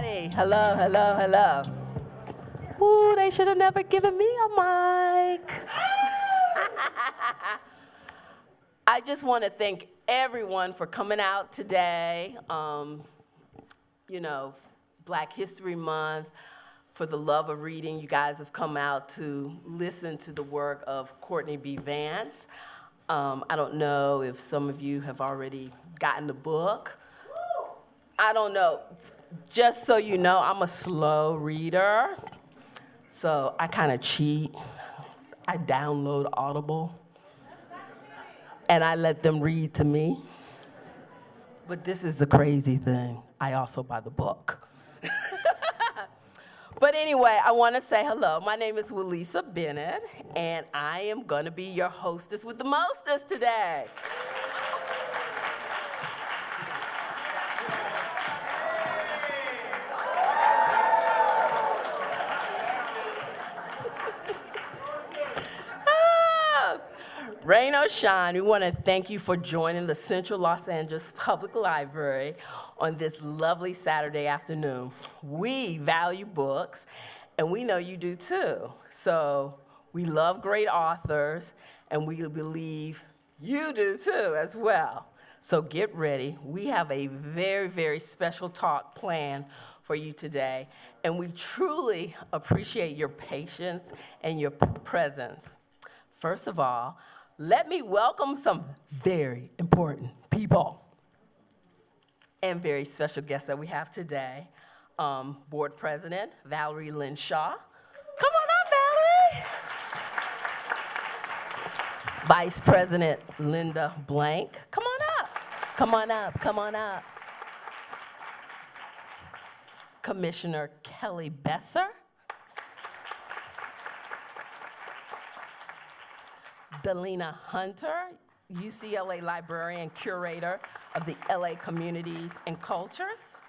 everybody. Hello, hello, hello. Ooh, they should have never given me a mic. I just want to thank everyone for coming out today. Black History Month, for the love of reading. You guys have come out to listen to the work of Courtney B. Vance. I don't know if some of you have already gotten the book. I don't know. Just so you know, I'm a slow reader, so I kind of cheat. I download Audible, and I let them read to me. But this is the crazy thing. I also buy the book. But anyway, I want to say hello. My name is Walisa Bennett, and I am going to be your hostess with the mostest today. Rain or shine, we want to thank you for joining the Central Los Angeles Public Library on this lovely Saturday afternoon. We value books, and we know you do too. So we love great authors, and we believe you do too as well. So get ready. We have a very, very special talk planned for you today, and we truly appreciate your patience and your presence. First of all, let me welcome some very important people and very special guests that we have today. Board President Valerie Lynn Shaw. Come on up, Valerie. Vice President Linda Blank. Come on up. Come on up. Come on up. Commissioner Kelly Besser. Delina Hunter, UCLA librarian, curator of the LA Communities and Cultures.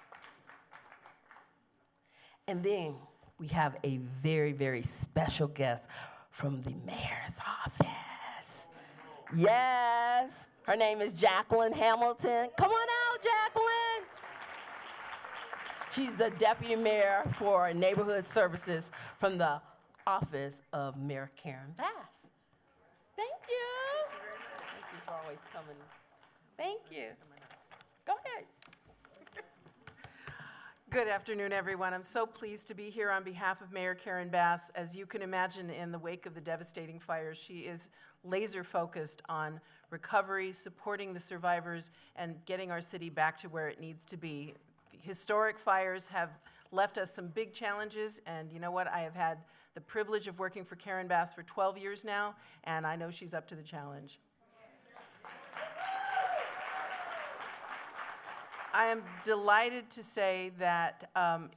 And then we have a very, very special guest from the mayor's office. Yes, her name is Jacqueline Hamilton. Come on out, Jacqueline. She's the deputy mayor for neighborhood services from the office of Mayor Karen Bass. Thank you. Thank you for always coming. Thank you. Go ahead. Good afternoon, everyone. I'm so pleased to be here on behalf of Mayor Karen Bass. As you can imagine, in the wake of the devastating fires, she is laser focused on recovery, supporting the survivors, and getting our city back to where it needs to be. The historic fires have left us some big challenges, and you know what? I have had the privilege of working for Karen Bass for 12 years now, and I know she's up to the challenge. I am delighted to say that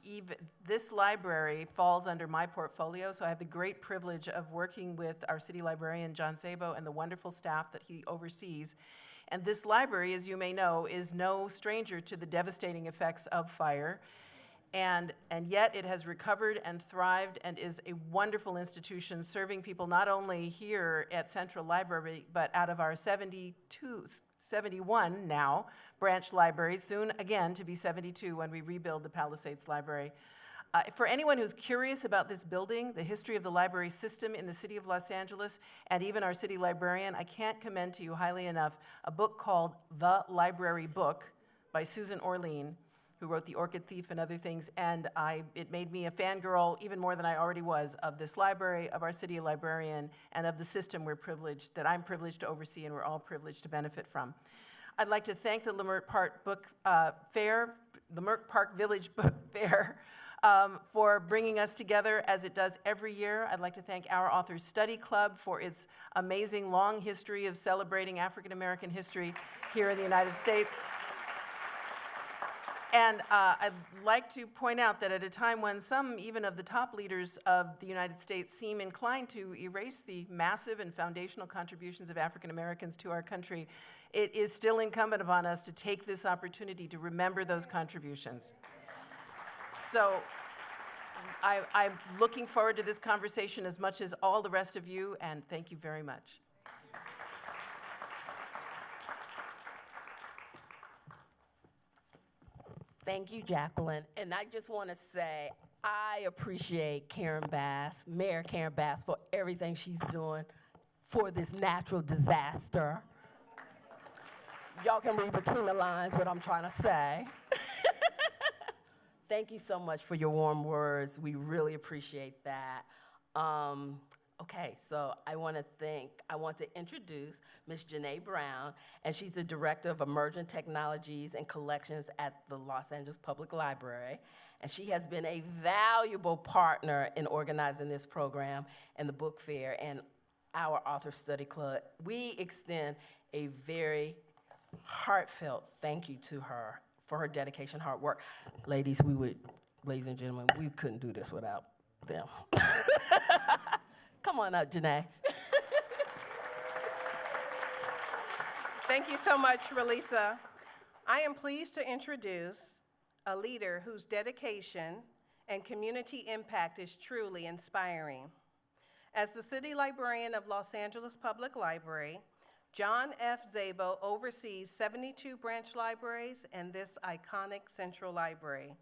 even this library falls under my portfolio, so I have the great privilege of working with our city librarian, John Sabo, and the wonderful staff that he oversees. And this library, as you may know, is no stranger to the devastating effects of fire. And yet it has recovered and thrived and is a wonderful institution serving people not only here at Central Library, but out of our 71 now branch libraries, soon again to be 72 when we rebuild the Palisades Library. For anyone who's curious about this building, the history of the library system in the city of Los Angeles, and even our city librarian, I can't commend to you highly enough a book called The Library Book by Susan Orlean, who wrote The Orchid Thief and other things, and it made me a fangirl, even more than I already was, of this library, of our city librarian, and of the system that I'm privileged to oversee and we're all privileged to benefit from. I'd like to thank the Leimert Park Village Book Fair, for bringing us together as it does every year. I'd like to thank our Authors Study Club for its amazing long history of celebrating African American history here in the United States. And I'd like to point out that at a time when some even of the top leaders of the United States seem inclined to erase the massive and foundational contributions of African Americans to our country, it is still incumbent upon us to take this opportunity to remember those contributions. So I'm looking forward to this conversation as much as all the rest of you, and thank you very much. Thank you, Jacqueline. And I just want to say, I appreciate Mayor Karen Bass, for everything she's doing for this natural disaster. Y'all can read between the lines what I'm trying to say. Thank you so much for your warm words. We really appreciate that. Okay, so I want to introduce Ms. Janae Brown, and she's the Director of Emerging Technologies and Collections at the Los Angeles Public Library. And she has been a valuable partner in organizing this program and the book fair and our author study club. We extend a very heartfelt thank you to her for her dedication, hard work. Ladies and gentlemen, we couldn't do this without them. Come on up, Janae. Thank you so much, Relisa. I am pleased to introduce a leader whose dedication and community impact is truly inspiring. As the City Librarian of Los Angeles Public Library, John F. Szabo oversees 72 branch libraries and this iconic central library,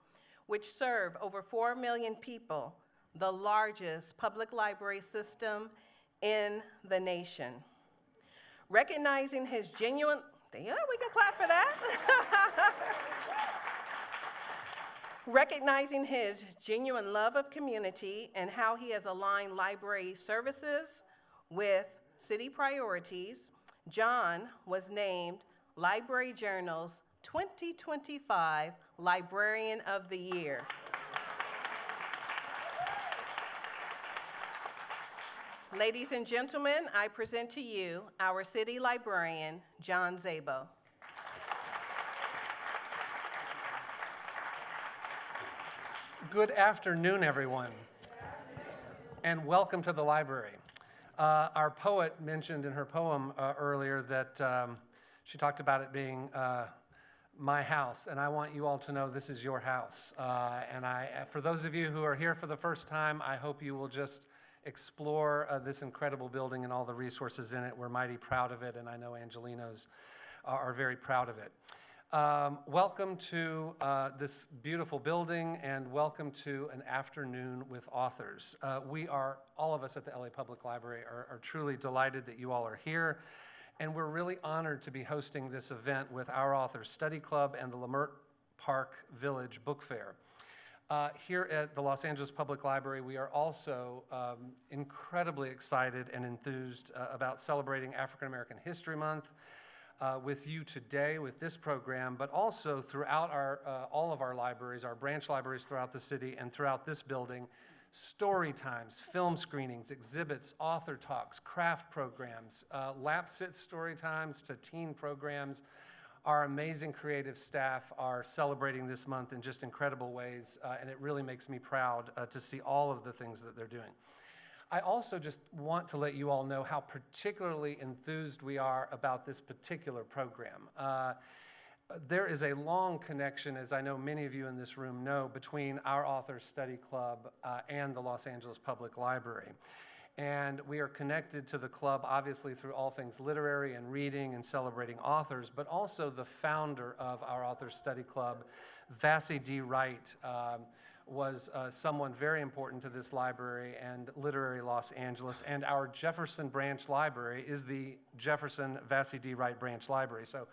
which serve over 4 million people, the largest public library system in the nation. Recognizing his genuine, yeah, we can clap for that. Recognizing his genuine love of community and how he has aligned library services with city priorities, John was named Library Journal's 2025 Librarian of the Year. Ladies and gentlemen, I present to you our city librarian, John Szabo. Good afternoon, everyone, and welcome to the library. Our poet mentioned in her poem earlier that she talked about it being my house, and I want you all to know this is your house. And for those of you who are here for the first time, I hope you will just explore this incredible building and all the resources in it. We're mighty proud of it, and I know Angelinos are very proud of it. Welcome to this beautiful building, and welcome to an afternoon with authors. All of us at the LA Public Library are truly delighted that you all are here, and we're really honored to be hosting this event with our Authors Study Club and the Leimert Park Village Book Fair. Here at the Los Angeles Public Library, we are also incredibly excited and enthused about celebrating African American History Month with you today with this program, but also throughout all of our libraries, our branch libraries throughout the city and throughout this building, story times, film screenings, exhibits, author talks, craft programs, lap sit story times to teen programs. Our amazing creative staff are celebrating this month in just incredible ways, and it really makes me proud to see all of the things that they're doing. I also just want to let you all know how particularly enthused we are about this particular program. There is a long connection, as I know many of you in this room know, between our Authors Study Club and the Los Angeles Public Library. And we are connected to the club, obviously, through all things literary and reading and celebrating authors, but also the founder of our Authors Study Club, Vassie D. Wright, was someone very important to this library and literary Los Angeles. And our Jefferson Branch Library is the Jefferson Vassie D. Wright Branch Library. So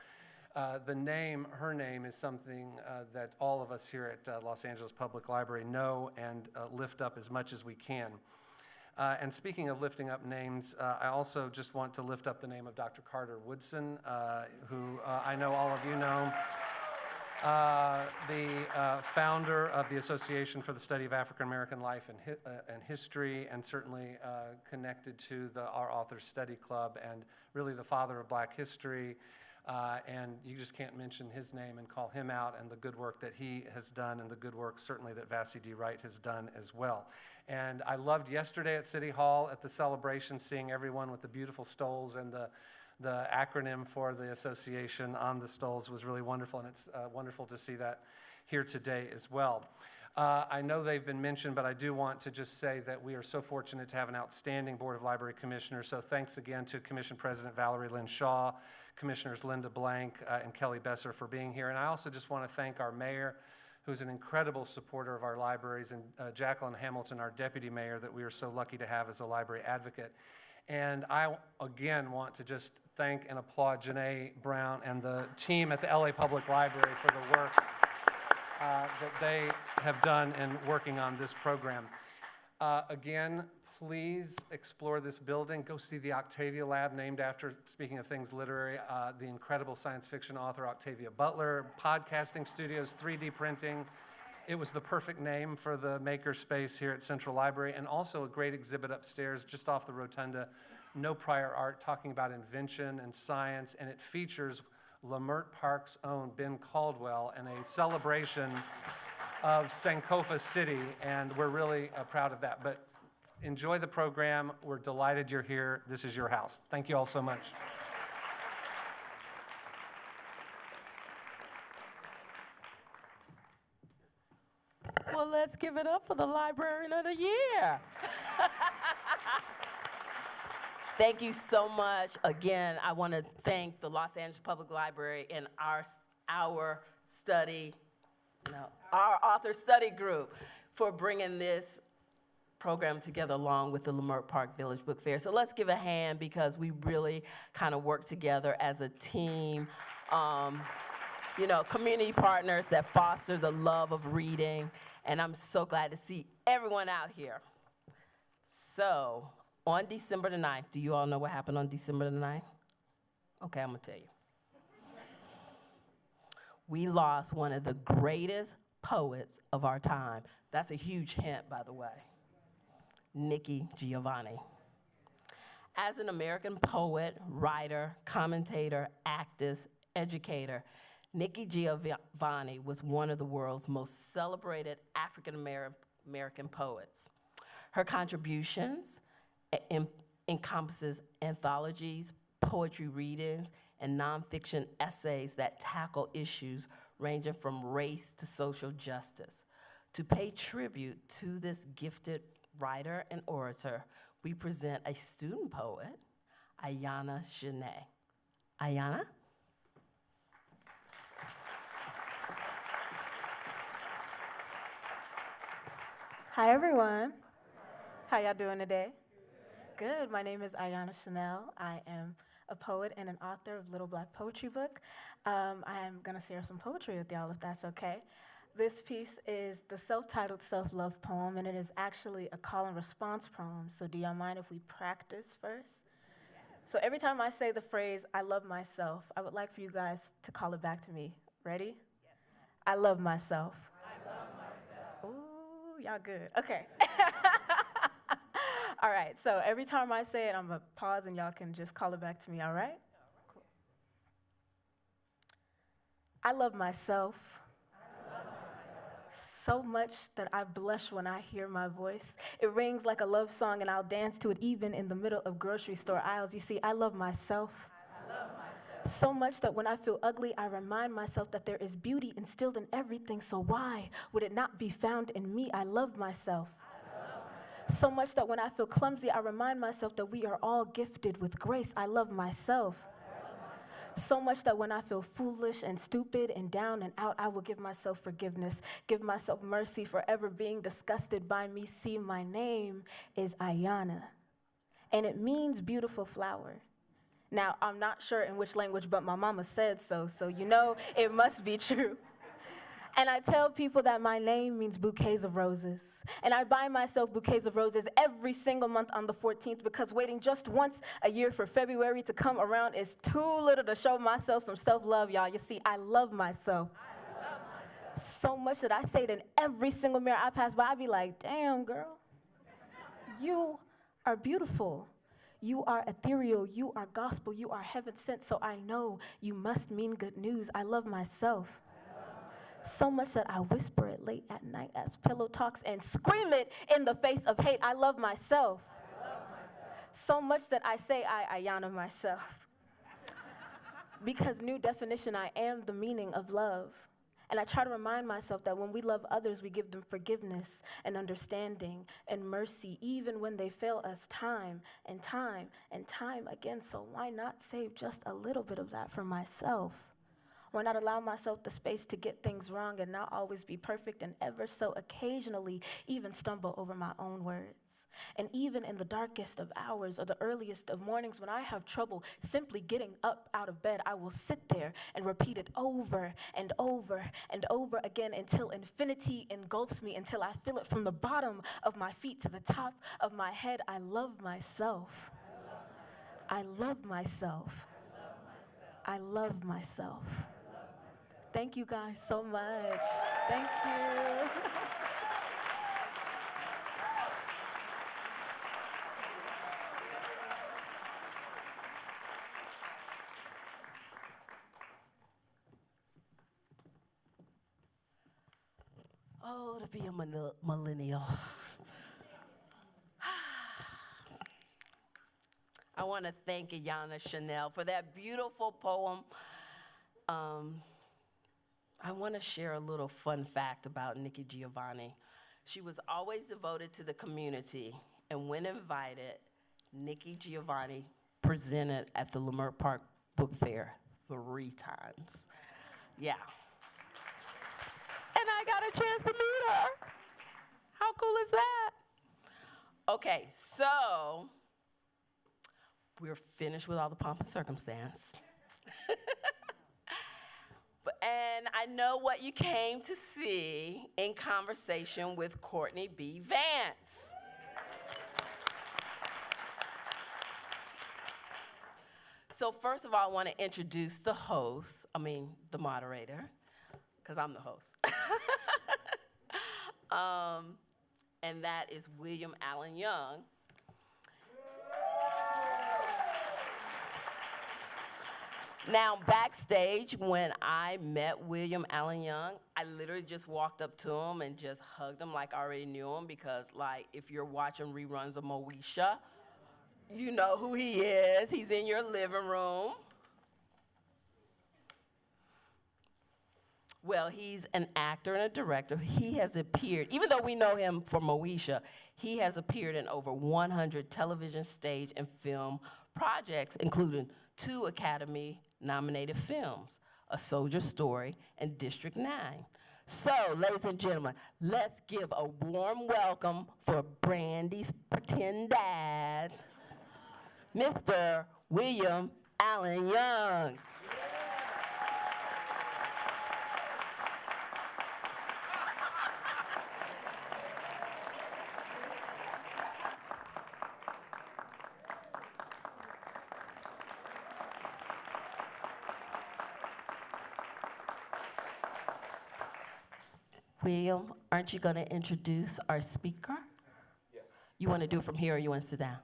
her name is something that all of us here at Los Angeles Public Library know and lift up as much as we can. And speaking of lifting up names, I also just want to lift up the name of Dr. Carter Woodson, who I know all of you know, the founder of the Association for the Study of African American Life and History, and certainly connected to our Authors Study Club, and really the father of Black history. And you just can't mention his name and call him out, and the good work that he has done, and the good work certainly that Vassie D. Wright has done as well. And I loved yesterday at City Hall at the celebration, seeing everyone with the beautiful stoles, and the acronym for the association on the stoles was really wonderful, and it's wonderful to see that here today as well. I know they've been mentioned, but I do want to just say that we are so fortunate to have an outstanding Board of Library Commissioners. So thanks again to Commission President Valerie Lynn Shaw, Commissioners Linda Blank and Kelly Besser for being here. And I also just want to thank our mayor, who's an incredible supporter of our libraries, and Jacqueline Hamilton, our deputy mayor, that we are so lucky to have as a library advocate. And I, again, want to just thank and applaud Janae Brown and the team at the LA Public Library for the work that they have done in working on this program. Again, please explore this building. Go see the Octavia Lab, named after, speaking of things literary, the incredible science fiction author Octavia Butler, podcasting studios, 3D printing. It was the perfect name for the maker space here at Central Library, and also a great exhibit upstairs just off the rotunda, No Prior Art, talking about invention and science, and it features Lamert Park's own Ben Caldwell and a celebration of Sankofa City, and we're really proud of that. But enjoy the program. We're delighted you're here. This is your house. Thank you all so much. Well, let's give it up for the Librarian of the Year. Thank you so much. Again, I want to thank the Los Angeles Public Library and our author study group for bringing this program together along with the Lamert Park Village Book Fair. So let's give a hand, because we really kind of work together as a team. Community partners that foster the love of reading, and I'm so glad to see everyone out here. So, on December the 9th, do you all know what happened on December the 9th? Okay, I'm gonna tell you. We lost one of the greatest poets of our time. That's a huge hint, by the way. Nikki Giovanni. As an American poet, writer, commentator, activist, educator, Nikki Giovanni was one of the world's most celebrated African American poets. Her contributions encompasses anthologies, poetry readings, and nonfiction essays that tackle issues ranging from race to social justice. To pay tribute to this gifted writer and orator, we present a student poet, Ayana Shanae. Ayana? Hi, everyone. How y'all doing today? Good. My name is Ayana Chanel. I am a poet and an author of Little Black Poetry Book. I am going to share some poetry with y'all, if that's okay. This piece is the self-titled self-love poem, and it is actually a call and response poem. So do y'all mind if we practice first? So every time I say the phrase, I love myself, I would like for you guys to call it back to me. Ready? Yes. I love myself. I love myself. Ooh, y'all good. Okay. All right, so every time I say it, I'm going to pause and y'all can just call it back to me, all right? Cool. I love myself. So much that I blush when I hear my voice. It rings like a love song and I'll dance to it even in the middle of grocery store aisles. You see, I love myself. I love myself. So much that when I feel ugly, I remind myself that there is beauty instilled in everything. So why would it not be found in me? I love myself. So much that when I feel clumsy, I remind myself that we are all gifted with grace. I love myself. So much that when I feel foolish and stupid and down and out, I will give myself forgiveness, give myself mercy for ever being disgusted by me. See, my name is Ayana, and it means beautiful flower. Now, I'm not sure in which language, but my mama said so you know it must be true. And I tell people that my name means bouquets of roses. And I buy myself bouquets of roses every single month on the 14th, because waiting just once a year for February to come around is too little to show myself some self-love, y'all. You see, I love myself. I love myself. So much that I say it in every single mirror I pass by. I be like, damn, girl, you are beautiful. You are ethereal. You are gospel. You are heaven sent. So I know you must mean good news. I love myself. So much that I whisper it late at night as pillow talks and scream it in the face of hate. I love myself. I love myself. So much that I say I Ayana myself. Because new definition, I am the meaning of love. And I try to remind myself that when we love others, we give them forgiveness and understanding and mercy, even when they fail us time and time and time again. So why not save just a little bit of that for myself? Why not allow myself the space to get things wrong and not always be perfect, and ever so occasionally even stumble over my own words? And even in the darkest of hours or the earliest of mornings, when I have trouble simply getting up out of bed, I will sit there and repeat it over and over and over again until infinity engulfs me, until I feel it from the bottom of my feet to the top of my head. I love myself. I love myself. I love myself. Thank you guys so much. Thank you. Oh, to be a millennial. I want to thank Ayanna Chanel for that beautiful poem. I want to share a little fun fact about Nikki Giovanni. She was always devoted to the community, and when invited, Nikki Giovanni presented at the Leimert Park Book Fair 3 times. Yeah. And I got a chance to meet her. How cool is that? Okay, so we're finished with all the pomp and circumstance. And I know what you came to see in conversation with Courtney B. Vance. So first of all, I want to introduce the moderator, because I'm the host. And that is William Allen Young. Now, backstage, when I met William Allen Young, I literally just walked up to him and just hugged him like I already knew him, because, like, if you're watching reruns of Moesha, you know who he is. He's in your living room. Well, he's an actor and a director. He has appeared, even though we know him for Moesha, he has appeared in over 100 television, stage, and film projects, including 2 Academy-nominated films, A Soldier's Story and District 9. So, ladies and gentlemen, let's give a warm welcome for Brandy's pretend dad, Mr. William Allen Young. William, aren't you going to introduce our speaker? Yes. You want to do it from here, or you want to sit down?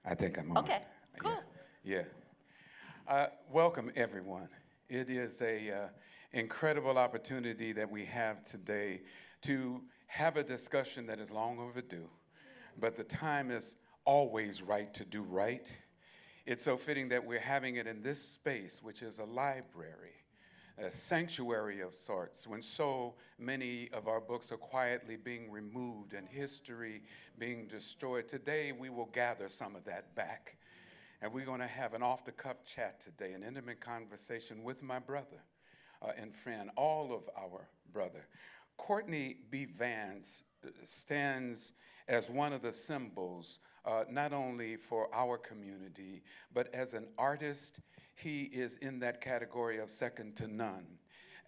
I think I'm on. Okay, cool. Yeah. Welcome, everyone. It is a incredible opportunity that we have today to have a discussion that is long overdue, but the time is always right to do right. It's so fitting that we're having it in this space, which is a library, a sanctuary of sorts, when so many of our books are quietly being removed and history being destroyed. Today, we will gather some of that back, and we're going to have an off-the-cuff chat today, an intimate conversation with my brother and friend, all of our brother. Courtney B. Vance stands as one of the symbols, not only for our community, but as an artist, he is in that category of second to none.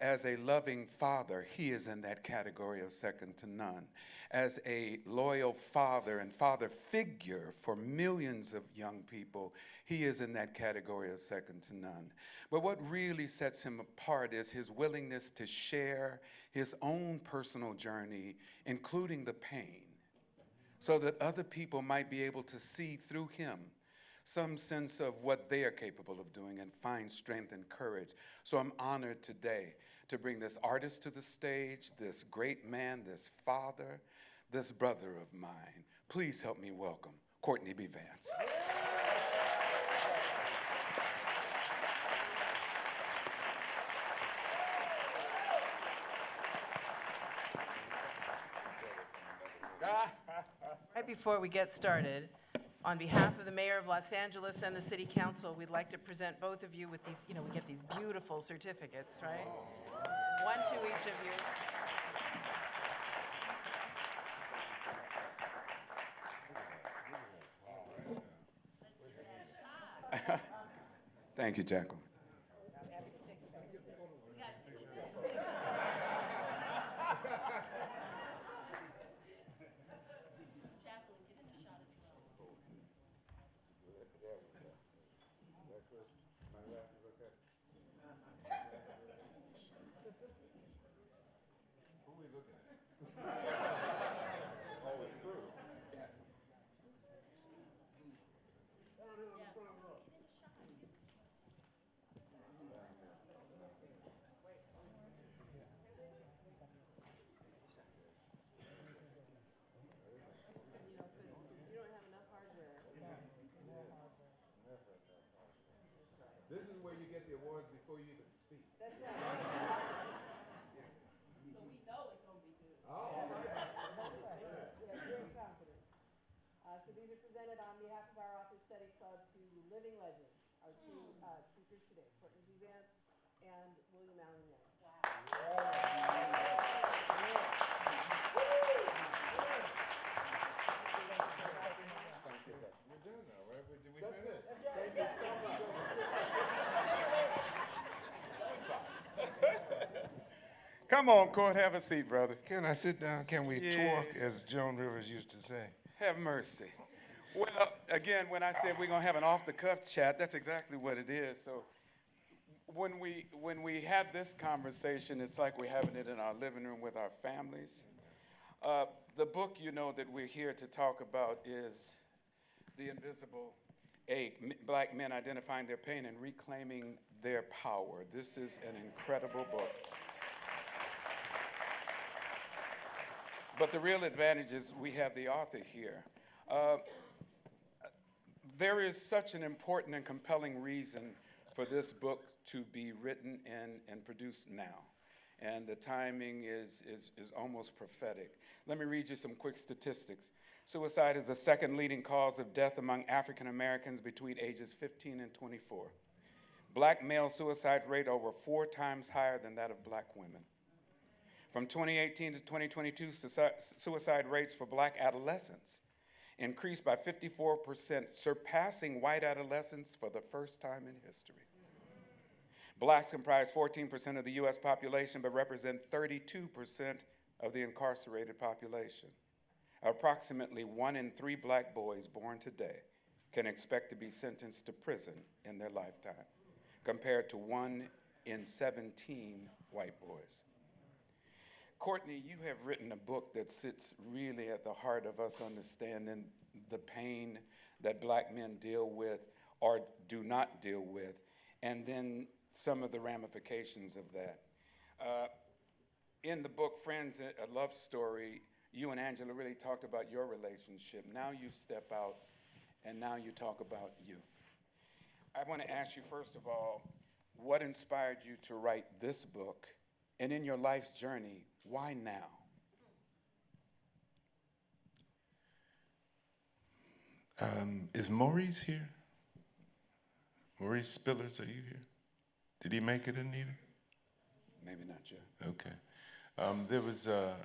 As a loving father, he is in that category of second to none. As a loyal father and father figure for millions of young people, he is in that category of second to none. But what really sets him apart is his willingness to share his own personal journey, including the pain, so that other people might be able to see through him some sense of what they are capable of doing and find strength and courage. So I'm honored today to bring this artist to the stage, this great man, this father, this brother of mine. Please help me welcome Courtney B. Vance. before we get started, on behalf of the Mayor of Los Angeles and the City Council, we'd like to present both of you with these, we get these beautiful certificates, right? One to each of you. Thank you, Jacqueline. This is where you get the awards before you even speak. That's right. So we know it's going to be good. Oh, all right. We have great confidence. So these are presented on behalf of our Author Study Club to living legends, our two speakers today, Courtney B. Vance and William Allen Young. We're done now, right? Did we finish? That's right. Thank you so much. Come on, Court, have a seat, brother. Can I sit down? Can we talk, as Joan Rivers used to say? Have mercy. Well, again, when I said we're gonna have an off-the-cuff chat, that's exactly what it is. So when we have this conversation, it's like we're having it in our living room with our families. The book, that we're here to talk about is The Invisible Ache, Black Men Identifying Their Pain and Reclaiming Their Power. This is an incredible book. But the real advantage is we have the author here. There is such an important and compelling reason for this book to be written and produced now. And the timing is almost prophetic. Let me read you some quick statistics. Suicide is the second leading cause of death among African Americans between ages 15 and 24. Black male suicide rate over 4 times higher than that of black women. From 2018 to 2022, suicide rates for black adolescents increased by 54%, surpassing white adolescents for the first time in history. Blacks comprise 14% of the U.S. population, but represent 32% of the incarcerated population. Approximately 1 in 3 black boys born today can expect to be sentenced to prison in their lifetime, compared to 1 in 17 white boys. Courtney, you have written a book that sits really at the heart of us understanding the pain that black men deal with or do not deal with, and then some of the ramifications of that. In the book, Friends, A Love Story, you and Angela really talked about your relationship. Now you step out, and now you talk about you. I want to ask you, first of all, what inspired you to write this book? And in your life's journey, why now? Is Maurice here? Maurice Spillers, are you here? Did he make it, Anita? Maybe not yet. Okay. There was a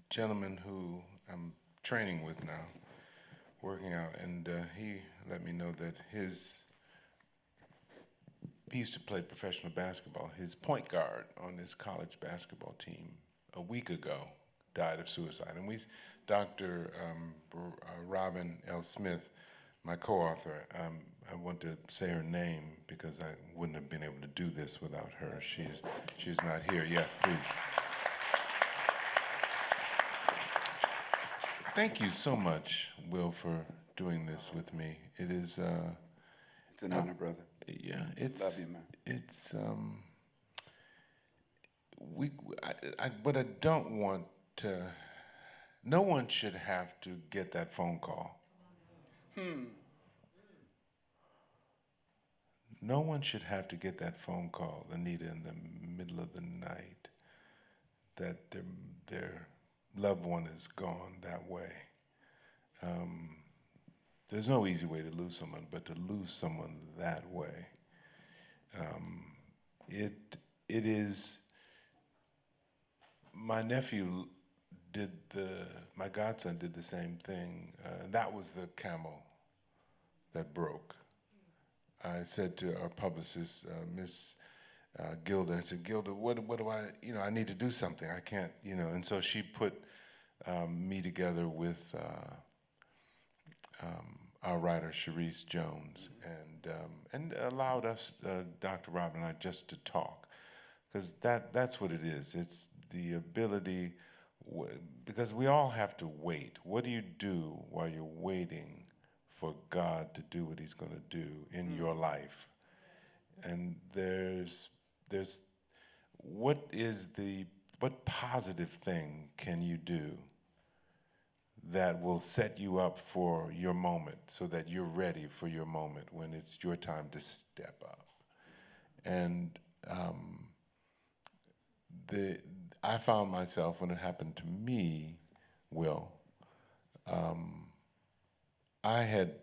gentleman who I'm training with now, working out, and he let me know that he used to play professional basketball. His point guard on his college basketball team a week ago died of suicide. And Dr. Robin L. Smith, my co-author, I want to say her name because I wouldn't have been able to do this without her. She's not here. Yes, please. Thank you so much, Will, for doing this with me. It is... It's an honor, brother. Yeah, it's... Love you, man. It's... But I don't want to... No one should have to get that phone call. No one should have to get that phone call, Anita, in the middle of the night, that their loved one is gone that way. there's no easy way to lose someone, but to lose someone that way, it is. My nephew my godson did the same thing. That was the camel that broke. I said to our publicist, Miss Gilda, I said, Gilda, what do I, I need to do something. I can't, and so she put me together with our writer, Sharice Jones, and allowed us, Dr. Robin and I, just to talk. Because that's what it is. It's the ability, because we all have to wait. What do you do while you're waiting for God to do what he's going to do in your life? And what positive thing can you do that will set you up for your moment so that you're ready for your moment when it's your time to step up? And I found myself, when it happened to me, Will, I had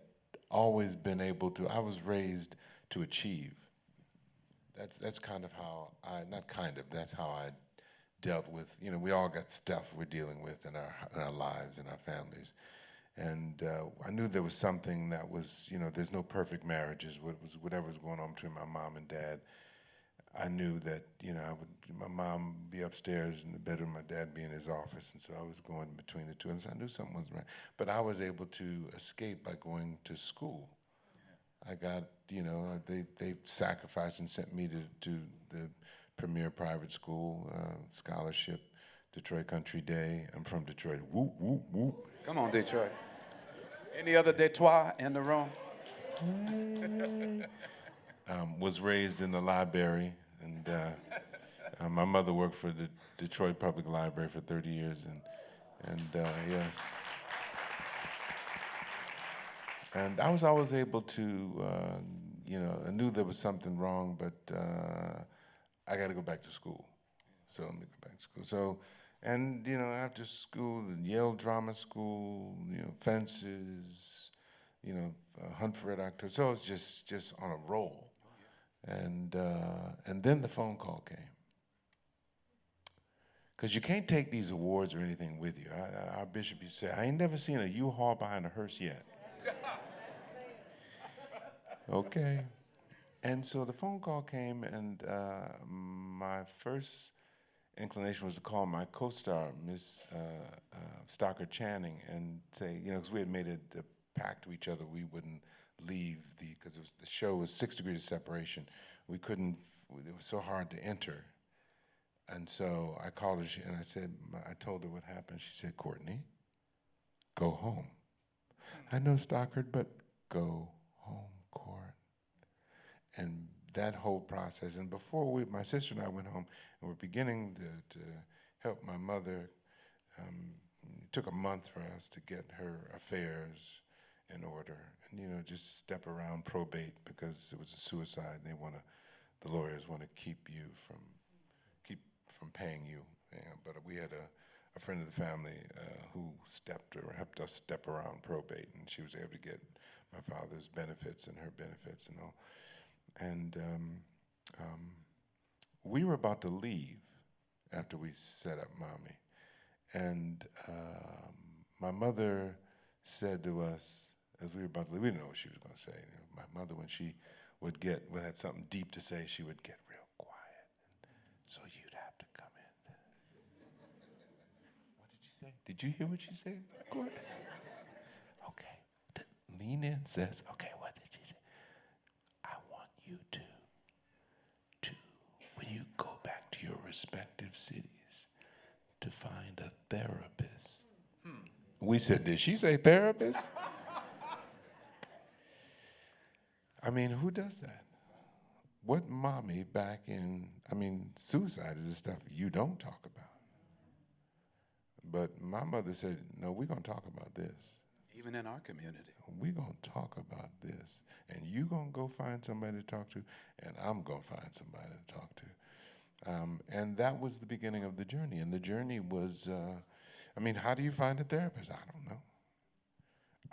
always been able to, I was raised to achieve. That's kind of how that's how I dealt with, we all got stuff we're dealing with in our lives and our families. And I knew there was something that was, there's no perfect marriages, whatever was going on between my mom and dad. I knew that, my mom be upstairs in the bedroom, my dad be in his office, and so I was going between the two, and so I knew something was right. But I was able to escape by going to school. I got, they sacrificed and sent me to the premier private school, scholarship, Detroit Country Day. I'm from Detroit. Whoop, whoop, whoop. Come on, Detroit. Any other Detroit in the room? Was raised in the library, and my mother worked for the Detroit Public Library for 30 years, and yes. And I was always able to, I knew there was something wrong, but I got to go back to school. So let me go back to school. So, and after school, the Yale Drama School, fences, Hunt for Red October. So it was just on a roll. And then the phone call came. Because you can't take these awards or anything with you. Our bishop used to say, I ain't never seen a U-Haul behind a hearse yet. Okay. And so the phone call came, and my first inclination was to call my co-star, Miss Stockard Channing, and say, because we had made a pact to each other we wouldn't leave because the show was 6 degrees of separation. We couldn't, it was so hard to enter. And so I called her and I told her what happened. She said, Courtney, go home. I know, Stockard, but go home, Court. And that whole process, and before my sister and I went home, and we're beginning to help my mother. It took a month for us to get her affairs in order, and just step around probate because it was a suicide. And the lawyers want to keep from paying you. But we had a friend of the family who helped us step around probate, and she was able to get my father's benefits and her benefits and all. And we were about to leave after we set up Mommy, and my mother said to us, as we were about to leave, we didn't know what she was going to say. My mother, when she would had something deep to say, she would get real quiet. So you'd have to come in. What did she say? Did you hear what she said, Court? Okay. Lean in, says, okay, what did she say? I want you to, when you go back to your respective cities, to find a therapist. We said, did she say therapist? I mean, who does that? What mommy suicide is the stuff you don't talk about. But my mother said, no, we're going to talk about this. Even in our community. We're going to talk about this. And you're going to go find somebody to talk to, and I'm going to find somebody to talk to. And that was the beginning of the journey. And the journey was, how do you find a therapist? I don't know.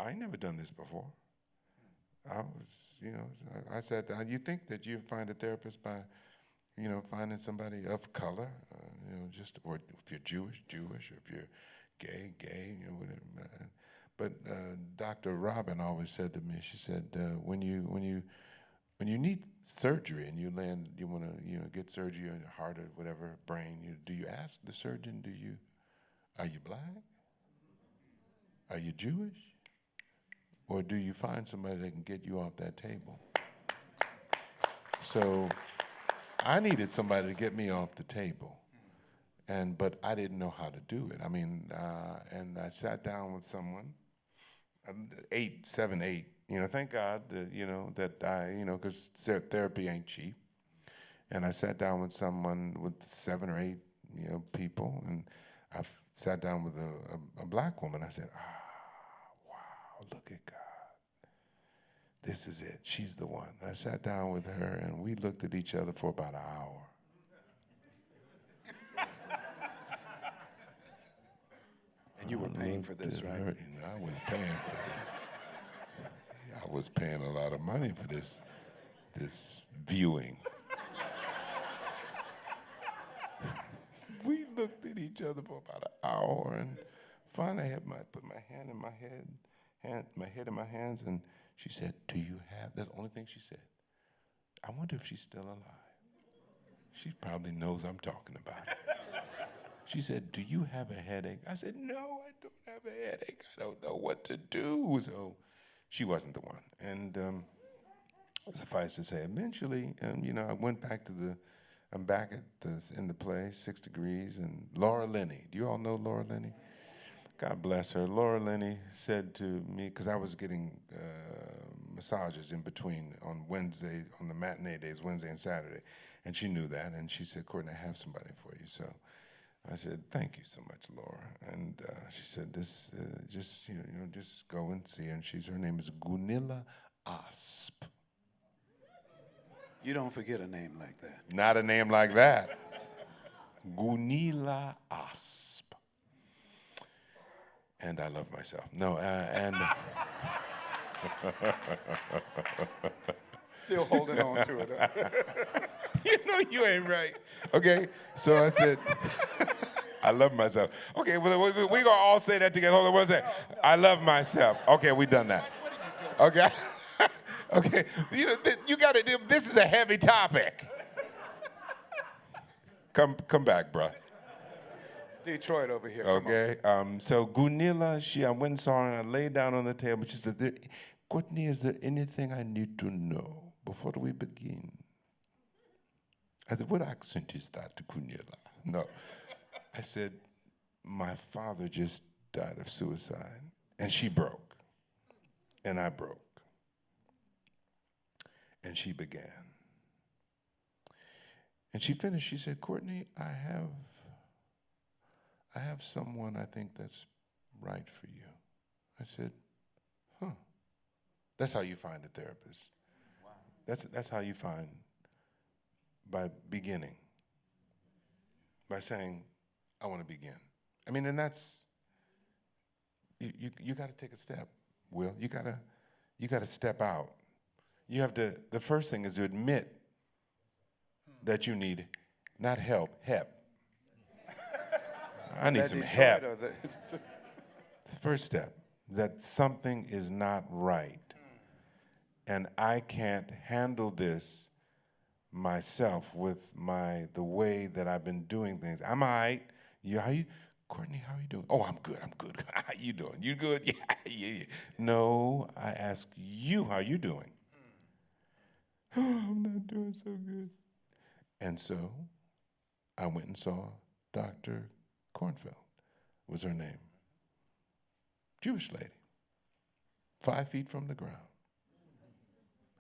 I never done this before. I was, I sat down. You think that you find a therapist by, finding somebody of color, or if you're Jewish, or if you're gay, whatever. But Dr. Robin always said to me, she said, when you need surgery and you want to, get surgery on your heart or whatever, brain, do you ask the surgeon, are you black? Are you Jewish? Or do you find somebody that can get you off that table? So I needed somebody to get me off the table, but I didn't know how to do it. And I sat down with someone, 7, 8. Thank God that I, because therapy ain't cheap. And I sat down with someone with 7 or 8, people, and I sat down with a black woman. I said, wow, look at God. This is it. She's the one. I sat down with her, and we looked at each other for about an hour. And you were paying for this, right? I was paying for this. I was paying a lot of money for this viewing. We looked at each other for about an hour, and finally I put my head in my hands, and she said, "Do you have?" That's the only thing she said. I wonder if she's still alive. She probably knows I'm talking about it. She said, "Do you have a headache?" I said, "No, I don't have a headache. I don't know what to do." So she wasn't the one. And suffice to say, eventually, I went back I'm back in the play, 6 Degrees, and Laura Linney. Do you all know Laura Linney? God bless her. Laura Linney said to me, because I was getting massages in between on the matinee days, Wednesday and Saturday, and she knew that, and she said, "Courtney, I have somebody for you." So I said, "Thank you so much, Laura." And she said, just go and see her. And her name is Gunilla Asp. You don't forget a name like that. Not a name like that. Gunilla Asp. And I love myself. No, and Still holding on to it. You ain't right. Okay, so I said, I love myself. Okay, well, we're going to all say that together. Hold on one second. I love myself. Okay, we done that. Okay. Okay, you got to do, this is a heavy topic. Come back, bruh. Detroit over here. Okay, so Gunilla, I went and saw her, and I laid down on the table. She said, "Courtney, is there anything I need to know before we begin?" I said, "What accent is that, Gunilla?" No. I said, "My father just died of suicide." And she broke. And I broke. And she began. And she finished. She said, "Courtney, I have someone I think that's right for you." I said, "Huh." That's how you find a therapist. Wow. That's how you find, by beginning. By saying, "I want to begin." And that's, you got to take a step, Will. You got to step out. You have to, the first thing is to admit that you need not help. I need some help. The first step is that something is not right. And I can't handle this myself with the way that I've been doing things. I'm all right. Courtney, how are you doing? "Oh, I'm good. How you doing? You good?" Yeah. No, I ask you, how you doing? "Oh, I'm not doing so good." And so I went and saw Dr. Kornfeld, was her name. Jewish lady, 5 feet from the ground.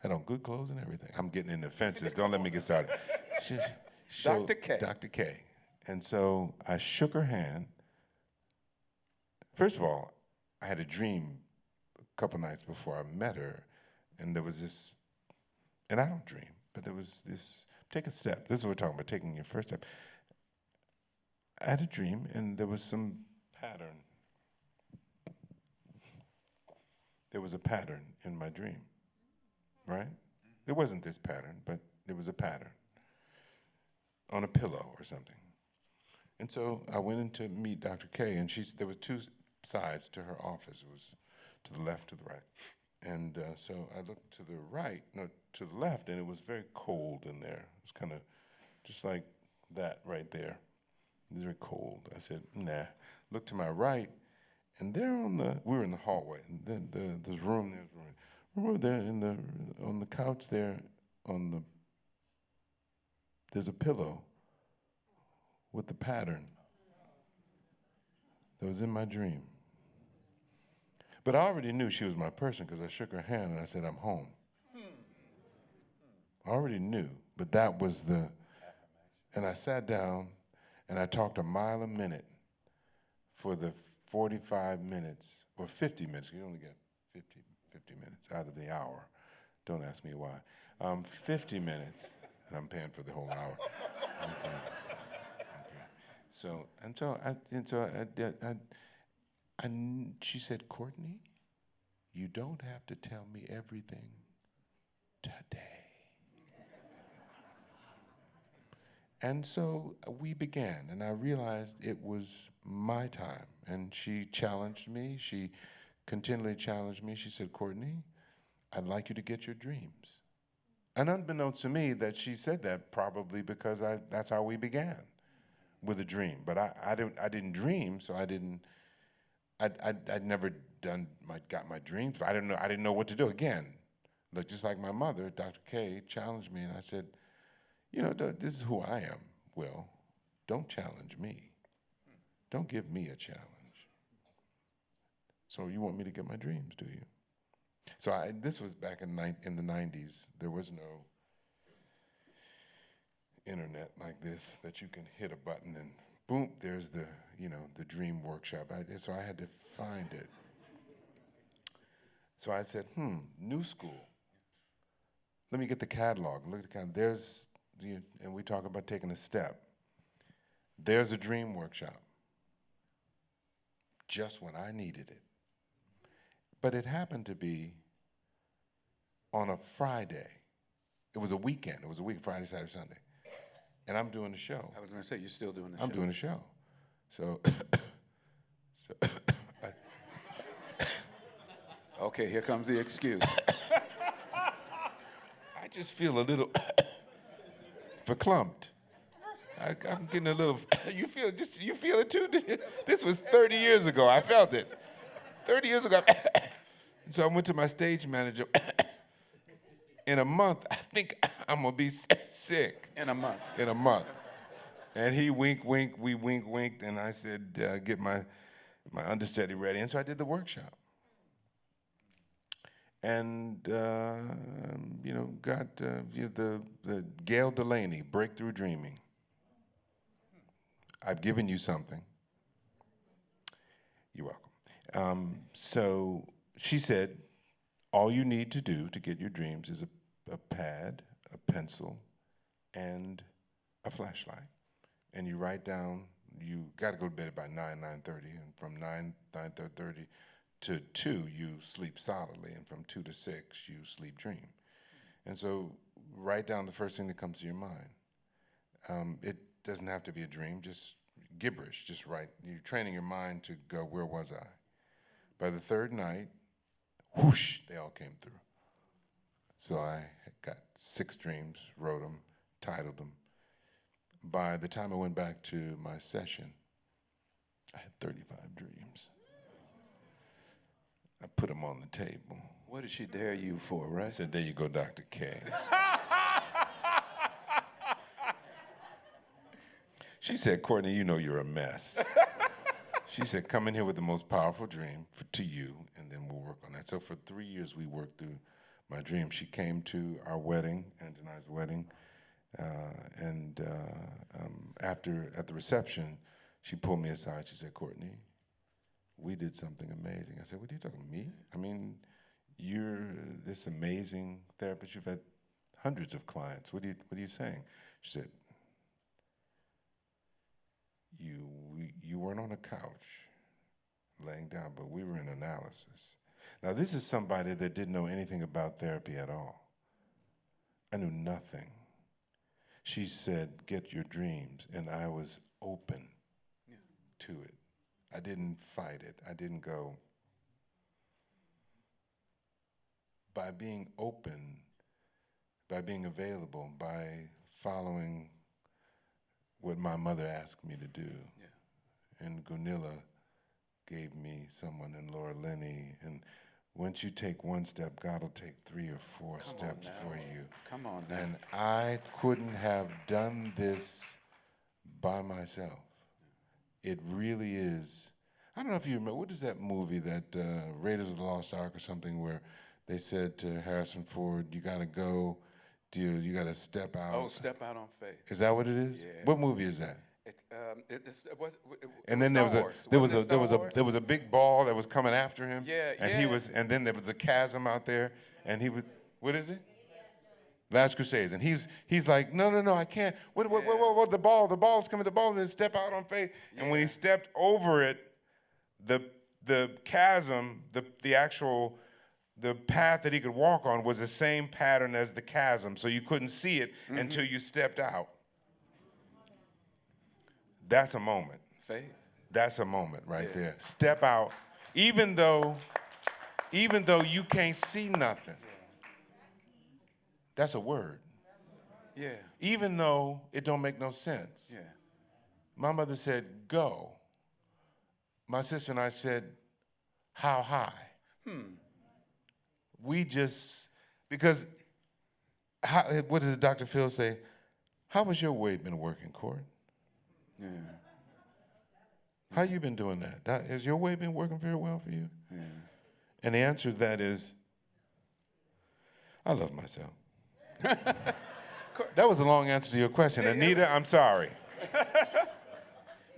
Had on good clothes and everything. I'm getting in the fences. Don't let me get started. Dr. K. Dr. K. And so I shook her hand. First of all, I had a dream a couple nights before I met her, and there was this, and I don't dream, but there was this, take a step. This is what we're talking about, taking your first step. I had a dream, and there was some pattern. there was a pattern in my dream, right? It wasn't this pattern, but there was a pattern on a pillow or something. And so I went in to meet Dr. K, and there were two sides to her office. It was to the left, to the right. And so I looked to the left, and it was very cold in there. It was kind of just like that right there. It was very cold. I said, nah. Looked to my right, and there we were in the hallway. This room, remember there on the couch there, there's a pillow with the pattern that was in my dream. But I already knew she was my person because I shook her hand and I said, I'm home. I already knew, but that was and I sat down and I talked a mile a minute for the 45 minutes, or 50 minutes, you only get 50 minutes out of the hour. Don't ask me why. 50 minutes, and I'm paying for the whole hour. Okay. So she said, Courtney, you don't have to tell me everything today. And so we began, and I realized it was my time. And she challenged me. She continually challenged me. She said, Courtney, I'd like you to get your dreams. And unbeknownst to me that she said that probably because that's how we began, with a dream. But I didn't dream, so I'd never got my dreams. I didn't know what to do. Again, just like my mother, Dr. K, challenged me, and I said, this is who I am, Will. Don't challenge me. Don't give me a challenge. So you want me to get my dreams, do you? So this was back in the 90s. There was no internet like this that you can hit a button and boom, there's the dream workshop. So I had to find it. So I said, new school. Let me get the catalog. Look at the catalog. And we talk about taking a step. There's a dream workshop. Just when I needed it. But it happened to be on a Friday. It was a weekend. It was a week, Friday, Saturday, Sunday. And I'm doing the show. I was going to say, you're still doing the show. I'm doing the show. So okay, here comes the excuse. I just feel a little verklempt. I'm getting a little. You feel it too? This was 30 years ago. I felt it. 30 years ago. So I went to my stage manager. In a month, I think I'm gonna be sick. In a month. In a month. And he winked, we winked, and I said, get my understudy ready. And so I did the workshop. And, got the Gail Delaney, Breakthrough Dreaming. I've given you something. You're welcome. So she said, all you need to do to get your dreams is a pad, a pencil, and a flashlight. And you write down, you got to go to bed by 9:30, and from 9:30 to 2, you sleep solidly, and from 2 to 6, you sleep dream. And so write down the first thing that comes to your mind. It doesn't have to be a dream, just gibberish, just write. You're training your mind to go, where was I? By the third night, whoosh, they all came through. So I got 6 dreams, wrote them, titled them. By the time I went back to my session, I had 35 dreams. I put them on the table. What did she dare you for, right? I said, there you go, Dr. K. She said, Courtney, you know you're a mess. She said, come in here with the most powerful dream to you, and then we'll work on that. So for 3 years, we worked through my dream. She came to our wedding, Aunt and I's wedding, at the reception, she pulled me aside. She said, Courtney, we did something amazing. I said, what are you talking about, me? I mean, you're this amazing therapist. You've had hundreds of clients. What are you saying? She said, you weren't on a couch laying down, but we were in analysis. Now, this is somebody that didn't know anything about therapy at all. I knew nothing. She said, get your dreams, and I was open to it. I didn't fight it. I didn't go. By being open, by being available, by following what my mother asked me to do. Yeah. And Gunilla gave me someone, and Laura Linney, and once you take one step, God will take 3 or 4 steps for you. Come on now. And I couldn't have done this by myself. It really is. I don't know if you remember, what is that movie, that Raiders of the Lost Ark or something, where they said to Harrison Ford, you got to go, you got to step out. Oh, step out on faith. Is that what it is? Yeah. What movie is that? And then there was a big ball that was coming after him. Yeah, and then there was a chasm out there, and he was, what is it? Last Crusades, and he's like, no, I can't. What, the ball's coming, and then step out on faith. Yeah. And when he stepped over it, the chasm, the path that he could walk on was the same pattern as the chasm, so you couldn't see it until you stepped out. That's a moment. Faith. That's a moment right there. Step out, even though you can't see nothing. That's a word. Yeah. Even though it don't make no sense. Yeah. My mother said, go. My sister and I said, how high? We just, because, what does Dr. Phil say? How has your weight been working, Court? Yeah. How you been doing that? Has your weight been working very well for you? Yeah. And the answer to that is, I love myself. That was a long answer to your question. Anita, I'm sorry.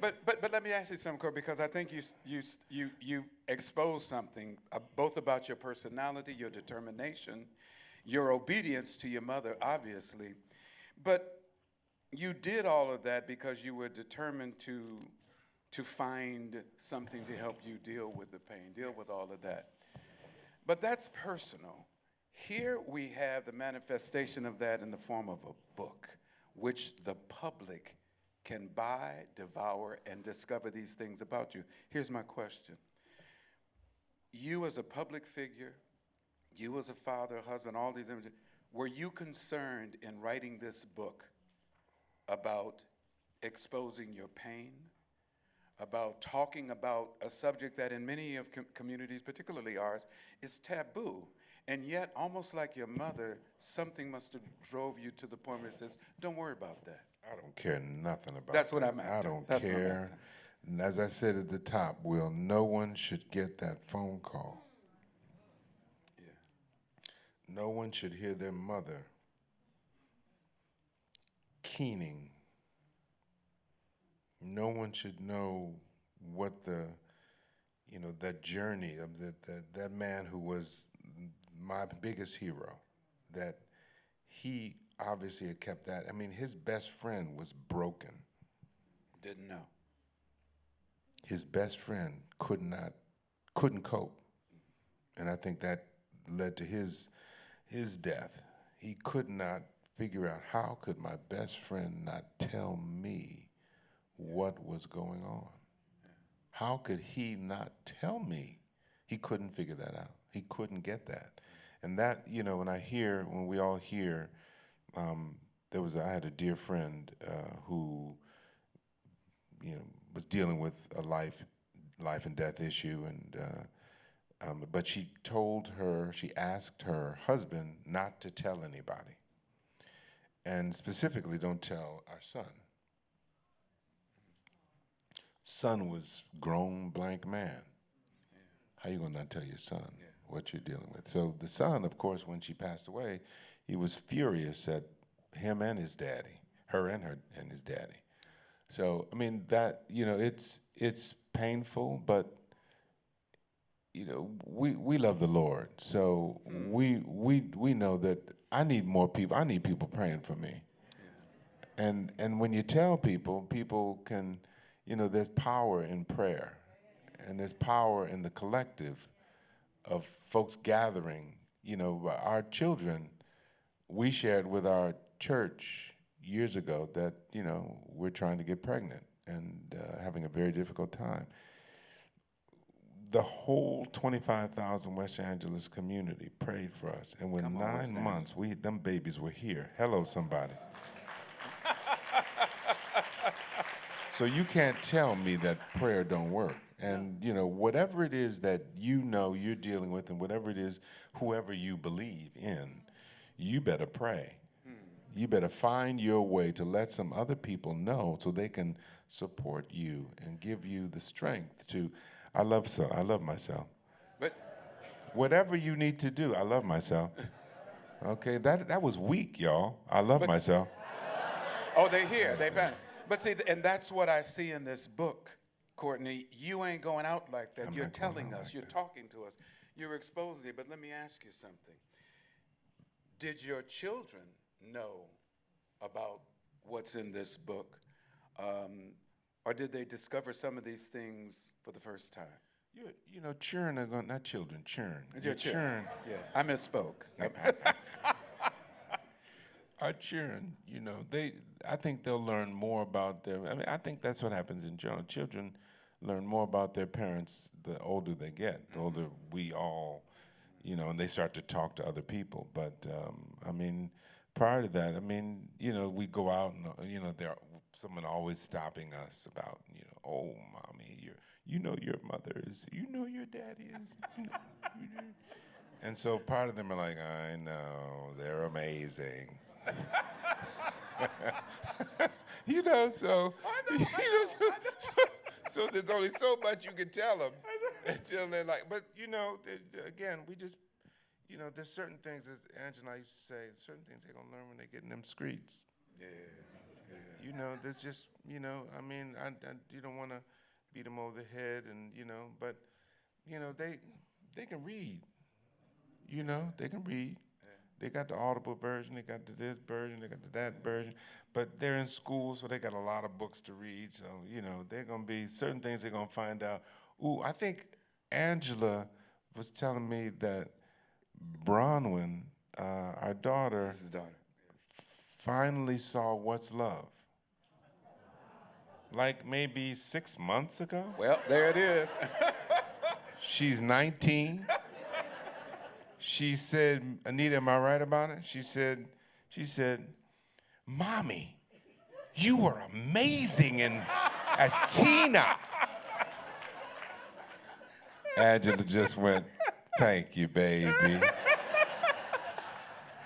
But let me ask you something, Court, because I think you exposed something both about your personality, your determination, your obedience to your mother, obviously, but you did all of that because you were determined to find something to help you deal with the pain, deal with all of that. But that's personal. Here we have the manifestation of that in the form of a book, which the public can buy, devour, and discover these things about you. Here's my question. You as a public figure, you as a father, husband, all these images, were you concerned in writing this book about exposing your pain, about talking about a subject that in many of communities, particularly ours, is taboo? And yet, almost like your mother, something must have drove you to the point where it says, don't worry about that. I don't care nothing about That's that. what I'm after. I don't That's what I'm care. after. And as I said at the top, Will, no one should get that phone call. Yeah. No one should hear their mother keening. No one should know what that journey of that man who was my biggest hero, that he obviously had kept that. I mean, his best friend was broken. Didn't know. His best friend couldn't cope. And I think that led to his death. He could not figure out, how could my best friend not tell me what was going on? How could he not tell me? He couldn't figure that out. He couldn't get that. And that, when we all hear, I had a dear friend who, was dealing with a life and death issue, and but she asked her husband not to tell anybody, and specifically, don't tell our son. Son was grown blank man. How you gonna not tell your son what you're dealing with? So the son, of course, when she passed away, he was furious at him and his daddy, her and his daddy. So I mean that it's painful, but we love the Lord. So we know that I need more people. I need people praying for me. And when you tell people, people can, there's power in prayer, and there's power in the collective of folks gathering. You know, our children, we shared with our church years ago that, you know, we're trying to get pregnant and having a very difficult time. The whole 25,000 West Angeles community prayed for us, and within 9 months, them babies were here. Hello, somebody. So you can't tell me that prayer don't work. And, you know, whatever it is that you know you're dealing with, and whatever it is, whoever you believe in, you better pray. You better find your way to let some other people know so they can support you and give you the strength to. I love myself. But whatever you need to do, I love myself. Okay, that was weak, y'all. I love myself. oh, they're here. They found. But see, and that's what I see in this book, Courtney. You ain't going out like that. You're telling us. You're talking to us. You're exposing it. But let me ask you something. Did your children know about what's in this book? Or did they discover some of these things for the first time? You know, children are going, not children, churn. Your children. Yeah, I misspoke. Our children, you know, I think they'll learn more about I think that's what happens in general. Children learn more about their parents the older they get, the older we all, you know, and they start to talk to other people. But, I mean, prior to that, I mean, you know, we go out and, you know, someone always stopping us about, you know, oh, mommy, you know your mother is, you know your daddy is. You know. And so part of them are like, I know, they're amazing. You know, so, you know, so there's only so much you can tell them until they're like, but, you know, again, we just, you know, there's certain things, as Angela and I used to say, certain things they're going to learn when they get in them streets. Yeah. You know, there's just, you know, I mean, you don't want to beat them over the head and, you know, but, you know, they can read. You know, they can read. They got the Audible version, they got the this version, they got the that version, but they're in school, so they got a lot of books to read, so, you know, they're going to be certain things they're going to find out. Ooh, I think Angela was telling me that Bronwyn, our daughter, This is daughter. finally saw What's Love. Like maybe 6 months ago. Well, there it is. She's 19. She said, Anita, am I right about it? She said, Mommy, you were amazing as Tina. Angela just went, thank you, baby.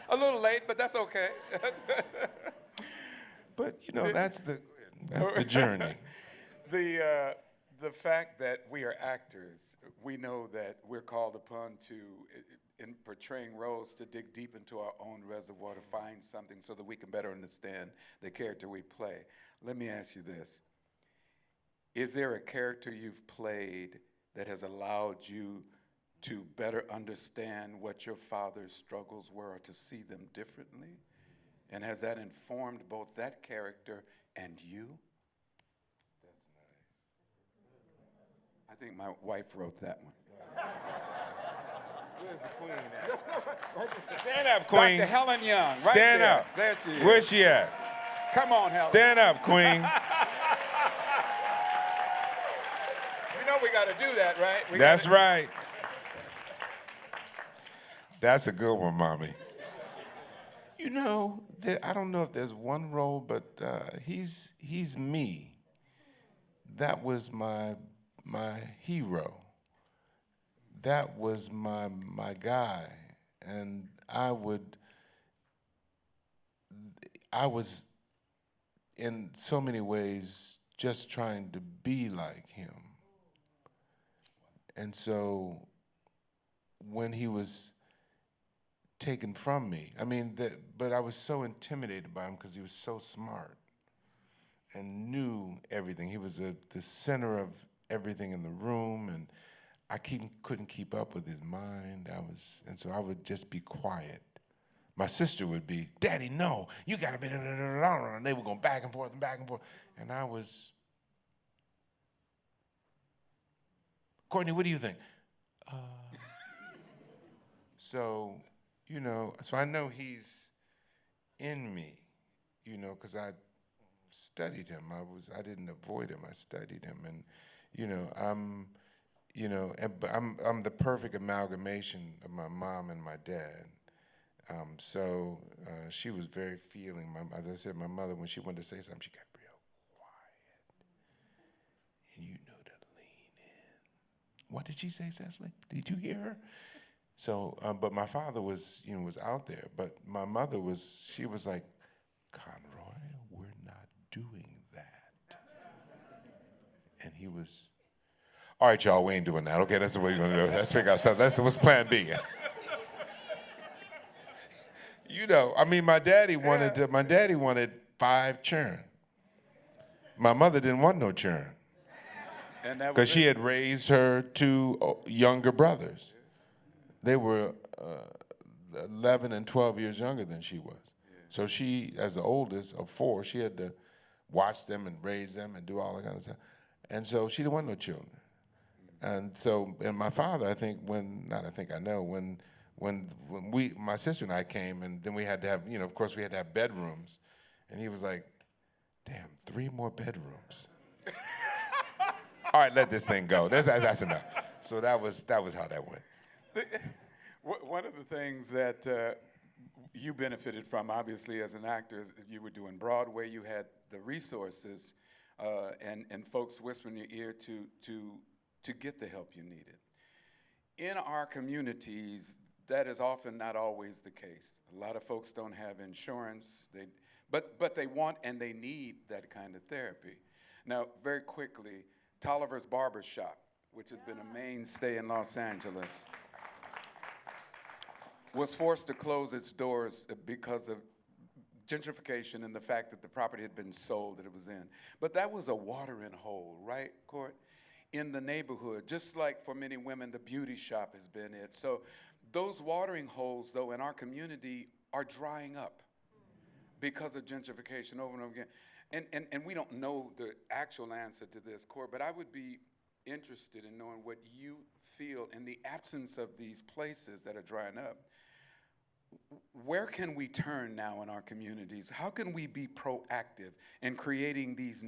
A little late, but that's okay. But, you know, that's the journey. The fact that we are actors, we know that we're called upon to, in portraying roles, to dig deep into our own reservoir to find something so that we can better understand the character we play. Let me ask you this. Is there a character you've played that has allowed you to better understand what your father's struggles were or to see them differently? And has that informed both that character and you? That's nice. I think my wife wrote that one. Where's the queen at? Stand up, queen. Dr. Helen Young, right Stand there. up. There she is. Where's she at? Come on, Helen. Stand up, queen. You know we got to do that, right? That's right. That's a good one, Mommy. You know, I don't know if there's one role, but he's me. That was my hero. That was my guy, and I was in so many ways just trying to be like him. And so when he was taken from me, but I was so intimidated by him because he was so smart and knew everything. He was the center of everything in the room, and I couldn't keep up with his mind. And so I would just be quiet. My sister would be, Daddy, no, you gotta be, and they were going back and forth and back and forth. And I was, Courtney, what do you think? So, so I know he's in me, because I studied him. I didn't avoid him. I studied him, and but I'm the perfect amalgamation of my mom and my dad. So she was very feeling. As I said, my mother, when she wanted to say something, she got real quiet, and to lean in. What did she say, Cecily? Did you hear her? So, but my father was out there. But my mother she was like, Conroy, we're not doing that. And he was, all right, y'all, we ain't doing that. Okay, that's the way we're gonna do it. Let's figure out stuff. What's plan B? My daddy wanted 5 children. My mother didn't want no children. Because she had raised her 2 younger brothers. They were 11 and 12 years younger than she was. So she, as the oldest of 4, she had to watch them and raise them and do all that kind of stuff. And so she didn't want no children. And so, and my father, when my sister and I came, and then we had to have, of course we had to have bedrooms. And he was like, damn, 3 more bedrooms. All right, let this thing go. That's enough. So that was how that went. One of the things that you benefited from, obviously, as an actor, is you were doing Broadway. You had the resources and folks whispering in your ear to get the help you needed. In our communities, that is often not always the case. A lot of folks don't have insurance, but they want and they need that kind of therapy. Now, very quickly, Tolliver's Barbershop, which has been a mainstay in Los Angeles, was forced to close its doors because of gentrification and the fact that the property had been sold that it was in. But that was a watering hole, right, Court? In the neighborhood, just like for many women, the beauty shop has been it. So those watering holes, though, in our community are drying up because of gentrification over and over again. And we don't know the actual answer to this, Court, but I would be interested in knowing what you feel in the absence of these places that are drying up. Where can we turn now in our communities? How can we be proactive in creating these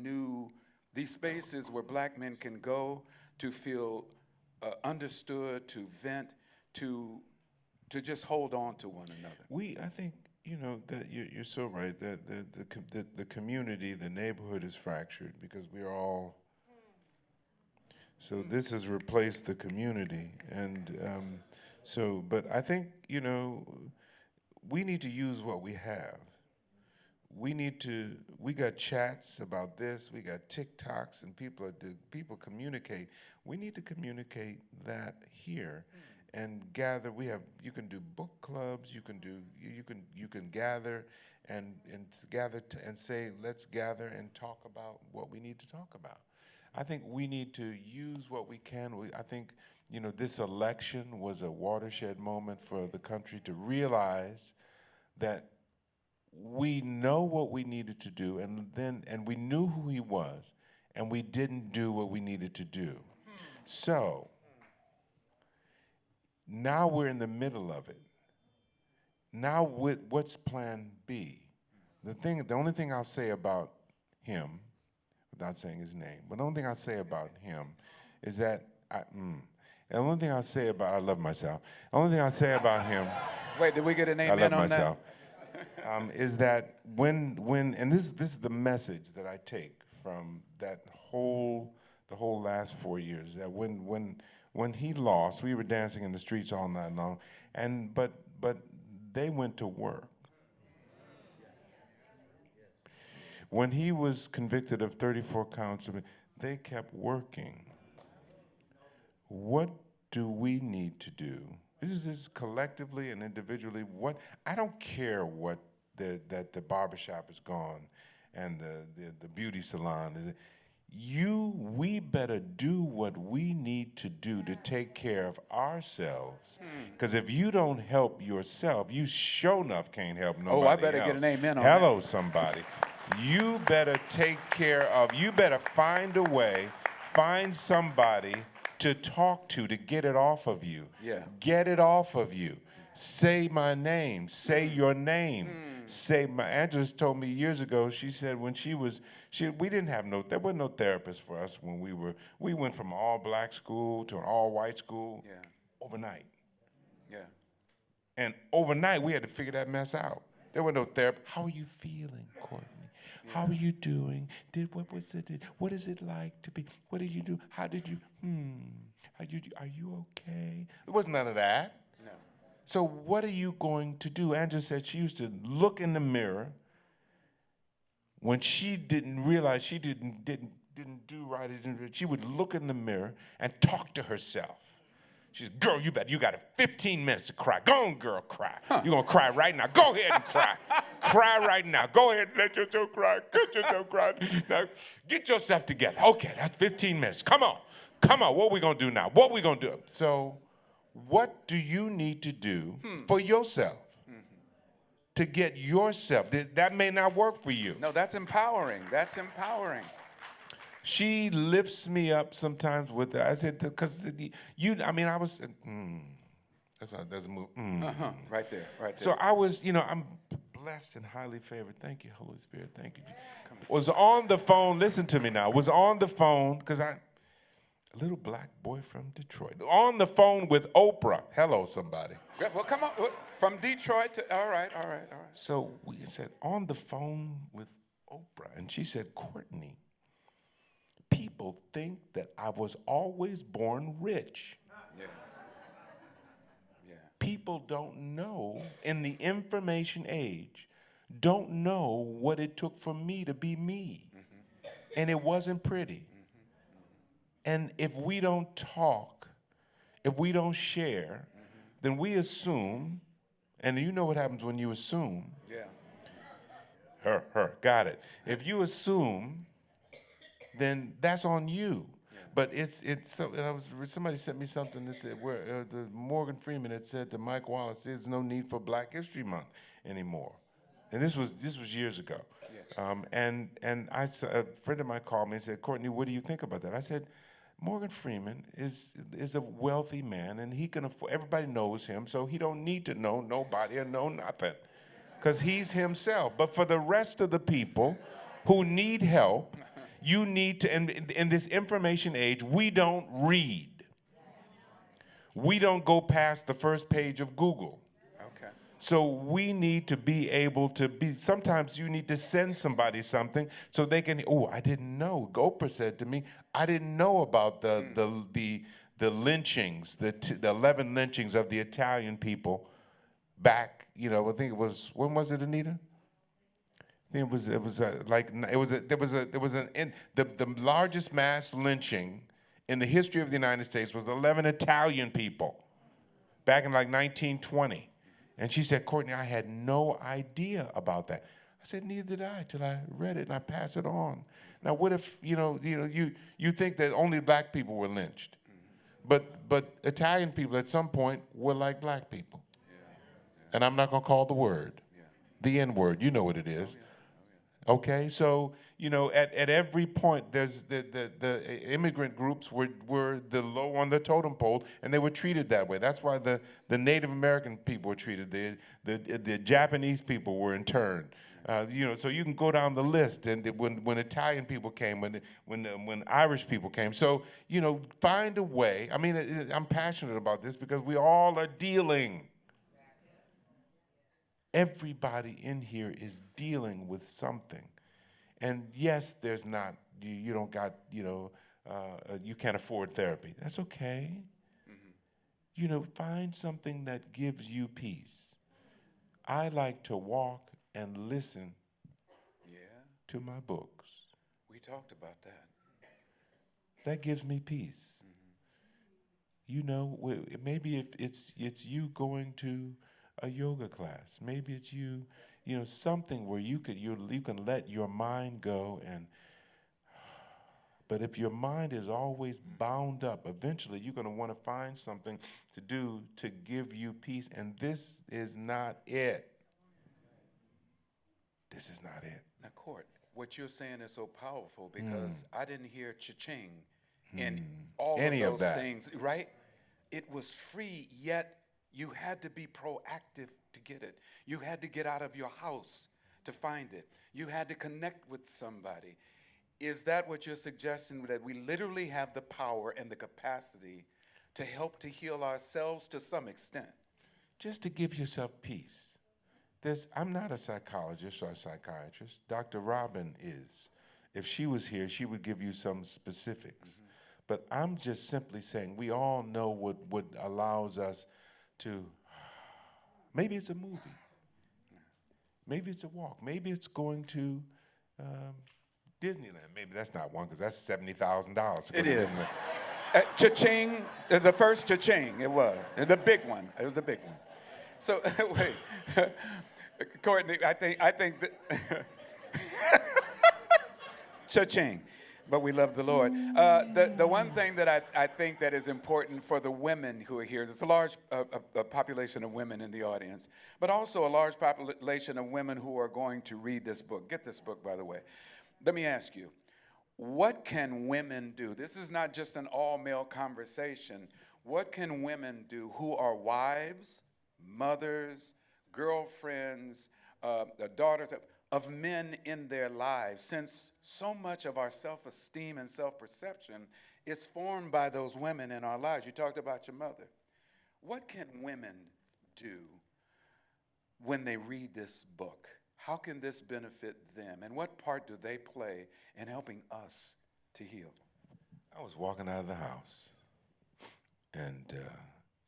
spaces where Black men can go to feel understood, to vent, to just hold on to one another? I think, that you're so right, that the community, the neighborhood is fractured because we're all, so this has replaced the community. And but I think, we need to use what we have. We got chats about this, we got TikToks, and people communicate. We need to communicate that here and gather. You can do book clubs, you can gather and gather and say, let's gather and talk about what we need to talk about. I think we need to use what we can. I think, this election was a watershed moment for the country to realize that we know what we needed to do, and we knew who he was, and we didn't do what we needed to do. So now we're in the middle of it. Now what's plan B? The only thing I'll say about him, without saying his name, but the only thing I'll say about him is that the only thing I'll say about, I love myself. The only thing I'll say about him. Wait, did we get an amen I love on myself. Is that when and this is the message that I take from the whole last 4 years, that when he lost, we were dancing in the streets all night long, but they went to work. When he was convicted of 34 counts, they kept working. What do we need to do? This is collectively and individually. I don't care what that the barbershop is gone and the beauty salon. We better do what we need to do to take care of ourselves. Because if you don't help yourself, you sure enough can't help nobody else. Oh, I better get an amen on that. Hello, somebody. You better you better find a way, find somebody to talk to get it off of you. Yeah. Get it off of you. Say my name. Say your name. Say my. Angela's told me years ago. She said when we didn't have there wasn't no therapist for us when we went from an all black school to an all white school overnight. Yeah. And overnight we had to figure that mess out. There was no therapy. How are you feeling, Courtney? How are you doing? What is it like to be? What did you do? How did you? Are you okay? There wasn't none of that. No. So what are you going to do? Angela said she used to look in the mirror when she didn't realize she didn't do right. She would look in the mirror and talk to herself. She said, girl, you got 15 minutes to cry. Go on, girl, cry. You're going to cry right now. Go ahead and cry. Cry right now. Go ahead and let yourself cry. Get yourself cry. Now, get yourself together. Okay, that's 15 minutes. Come on. What are we going to do now? What are we going to do? So what do you need to do for yourself to get yourself? That may not work for you. No, that's empowering. That's empowering. She lifts me up sometimes with that. I said, because I was, that's a move. Right there. So I was, I'm blessed and highly favored. Thank you, Holy Spirit. Thank you. Was on the phone, listen to me now, was on the phone, because a little black boy from Detroit, on the phone with Oprah. Hello, somebody. Yeah, well, come on. From Detroit to, all right. So we said, on the phone with Oprah, and she said, Courtney, people think that I was always born rich. Yeah. People don't know, in the information age, don't know what it took for me to be me. And it wasn't pretty. And if we don't talk, if we don't share, then we assume, and you know what happens when you assume. Yeah. Got it. If you assume, then that's on you. Yeah. But somebody sent me something that said where the Morgan Freeman had said to Mike Wallace, "There's no need for Black History Month anymore," and this was years ago. Yeah. And a friend of mine called me and said, "Courtney, what do you think about that?" I said, Morgan Freeman is a wealthy man, and he can afford. Everybody knows him, so he don't need to know nobody or know nothing, because he's himself. But for the rest of the people who need help. You need to, in this information age, we don't read. We don't go past the first page of Google. Okay. So we need to be able to sometimes you need to send somebody something so they can, I didn't know. Oprah said to me, I didn't know about the lynchings, the 11 lynchings of the Italian people back, I think it was, when was it, Anita? I think the largest mass lynching in the history of the United States was 11 Italian people back in 1920. And she said, Courtney, I had no idea about that. I said, neither did I, till I read it and I pass it on. Now, what if, you think that only black people were lynched, but Italian people at some point were like black people. Yeah. And I'm not gonna call the word, the N-word, you know what it is. Okay, so at every point, there's the immigrant groups were the low on the totem pole, and they were treated that way. That's why the Native American people were treated. The Japanese people were interned. So you can go down the list. And when Italian people came, when Irish people came, so find a way. I mean, I'm passionate about this because we all are dealing. Everybody in here is dealing with something. And yes, there's not, you don't got, you can't afford therapy. That's okay. Mm-hmm. Find something that gives you peace. I like to walk and listen to my books. We talked about that. That gives me peace. Mm-hmm. Maybe if it's you going to a yoga class. Maybe it's you, something where you can let your mind go. But if your mind is always bound up, eventually you're going to want to find something to do to give you peace. And this is not it. This is not it. Now, Court, what you're saying is so powerful because I didn't hear cha-ching in all Any of those of that. things, right? It was free, yet you had to be proactive to get it. You had to get out of your house to find it. You had to connect with somebody. Is that what you're suggesting, that we literally have the power and the capacity to help to heal ourselves to some extent? Just to give yourself peace. I'm not a psychologist or a psychiatrist. Dr. Robin is. If she was here, she would give you some specifics. Mm-hmm. But I'm just simply saying we all know what allows us to, maybe it's a movie. Maybe it's a walk. Maybe it's going to Disneyland. Maybe that's not one, because that's $70,000. It is. Cha-ching is the first cha-ching. It was. The big one. It was the big one. So, wait. Courtney, I think that cha-ching. But we love the Lord. The one thing that I think that is important for the women who are here, there's a large population of women in the audience, but also a large population of women who are going to read this book. Get this book, by the way. Let me ask you, what can women do? This is not just an all-male conversation. What can women do who are wives, mothers, girlfriends, daughters of men in their lives, since so much of our self-esteem and self-perception is formed by those women in our lives? You talked about your mother. What can women do when they read this book? How can this benefit them? And what part do they play in helping us to heal? I was walking out of the house, and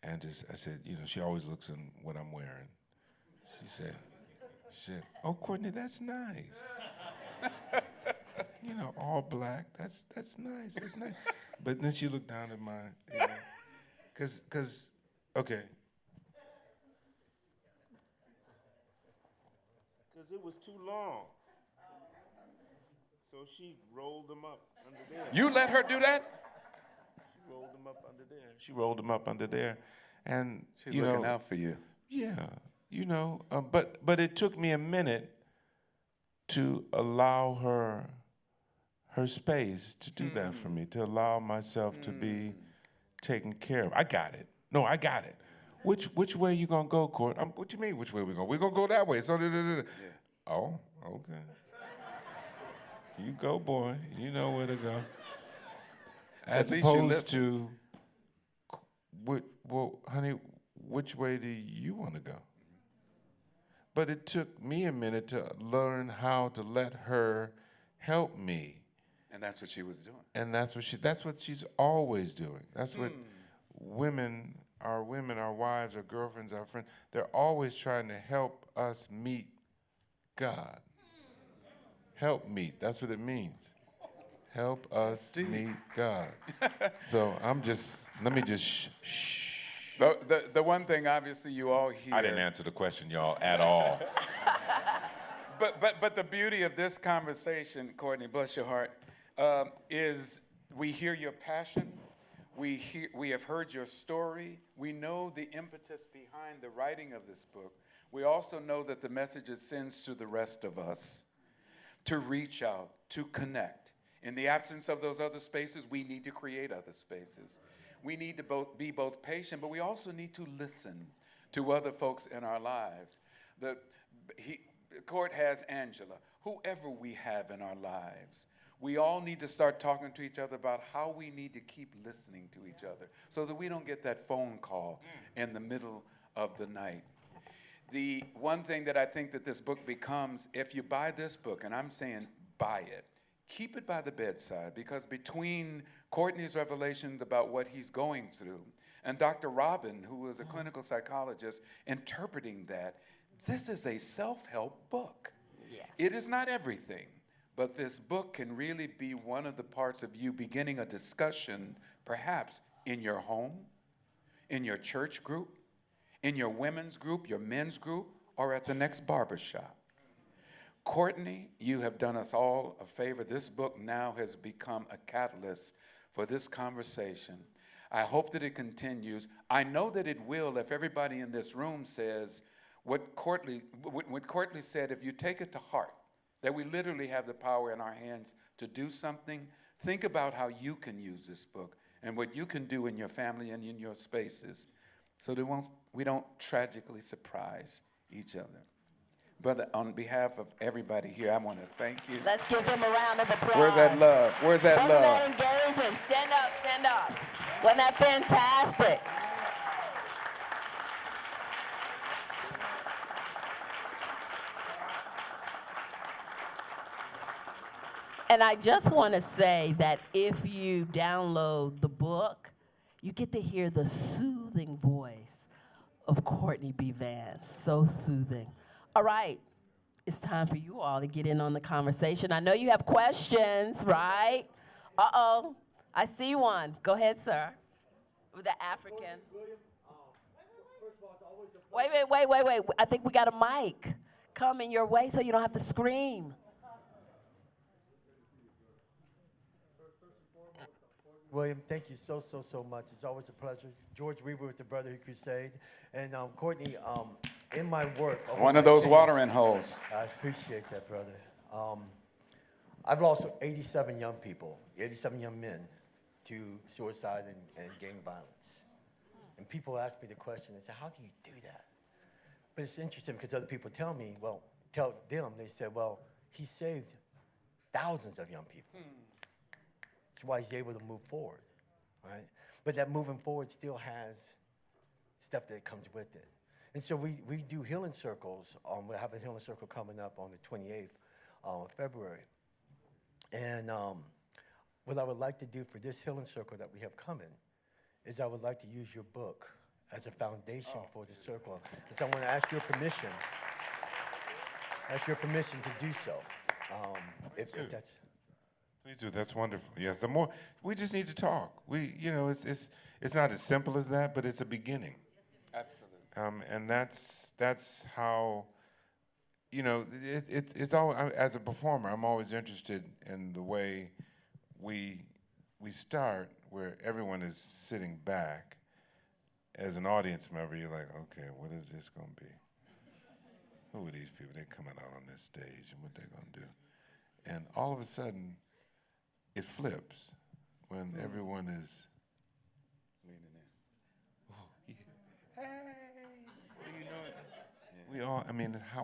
I said, she always looks in what I'm wearing. She said, "Oh, Courtney, that's nice. All black. That's nice. That's nice." But then she looked down at mine, okay. Because it was too long. So she rolled them up under there. You let her do that? She rolled them up under there. She rolled them up under there, and she's looking out for you. Yeah. But it took me a minute to allow her space to do that for me, to allow myself to be taken care of. I got it. No, I got it. Which way you gonna go, Court? What you mean, which way we going? We're gonna go that way. So, yeah. Oh, okay. You go, boy. You know where to go. As opposed to, honey, which way do you want to go? But it took me a minute to learn how to let her help me. And that's what she was doing. And that's what she's always doing. That's what women, our wives, our girlfriends, our friends, they're always trying to help us meet God. Help meet, that's what it means. Help us meet God. So let me just shh. The one thing, obviously, you all hear. I didn't answer the question, y'all, at all. But the beauty of this conversation, Courtney, bless your heart, is we hear your passion. We have heard your story. We know the impetus behind the writing of this book. We also know that the message it sends to the rest of us to reach out, to connect. In the absence of those other spaces, we need to create other spaces. We need to be both patient, but we also need to listen to other folks in our lives. Court has Angela, whoever we have in our lives. We all need to start talking to each other about how we need to keep listening to each other so that we don't get that phone call in the middle of the night. The one thing that I think that this book becomes, if you buy this book, and I'm saying buy it, keep it by the bedside, because between Courtney's revelations about what he's going through and Dr. Robin, who is a clinical psychologist, interpreting that, this is a self-help book. Yes. It is not everything, but this book can really be one of the parts of you beginning a discussion, perhaps in your home, in your church group, in your women's group, your men's group, or at the next barbershop. Courtney, you have done us all a favor. This book now has become a catalyst for this conversation. I hope that it continues. I know that it will if everybody in this room says what Courtney said, if you take it to heart, that we literally have the power in our hands to do something. Think about how you can use this book and what you can do in your family and in your spaces so that we don't tragically surprise each other. Brother, on behalf of everybody here, I want to thank you. Let's give them a round of applause. Where's that love? Where's that Wasn't love? that engaging? Stand up, stand up. Wasn't that fantastic? And I just want to say that if you download the book, you get to hear the soothing voice of Courtney B. Vance. So soothing. All right, it's time for you all to get in on the conversation. I know you have questions, right? Uh-oh, I see one. Go ahead, sir. With the African. Wait. I think we got a mic coming your way so you don't have to scream. William, thank you so much. It's always a pleasure. George Weaver with the Brotherhood Crusade. And Courtney, in my work. One of those watering holes. I appreciate that, brother. I've lost 87 young people, 87 young men to suicide and gang violence. And people ask me the question, they say, how do you do that? But it's interesting because other people tell me, well, tell them, they said, well, he saved thousands of young people. That's why he's able to move forward, right? But that moving forward still has stuff that comes with it. And so we do healing circles. We have a healing circle coming up on the 28th of February. And what I would like to do for this healing circle that we have coming is I would like to use your book as a foundation for the circle. And so I want to ask your permission to do so. If that's... Please do. That's wonderful. Yes, the more we just need to talk. It's not as simple as that, but it's a beginning. Absolutely. And that's how, it's all. As a performer, I'm always interested in the way we start, where everyone is sitting back. As an audience member, you're like, okay, what is this going to be? Who are these people? They're coming out on this stage, and what they're going to do? And all of a sudden, it flips when everyone is Leaning in. oh, yeah. Hey, what are you doing? Yeah. We all,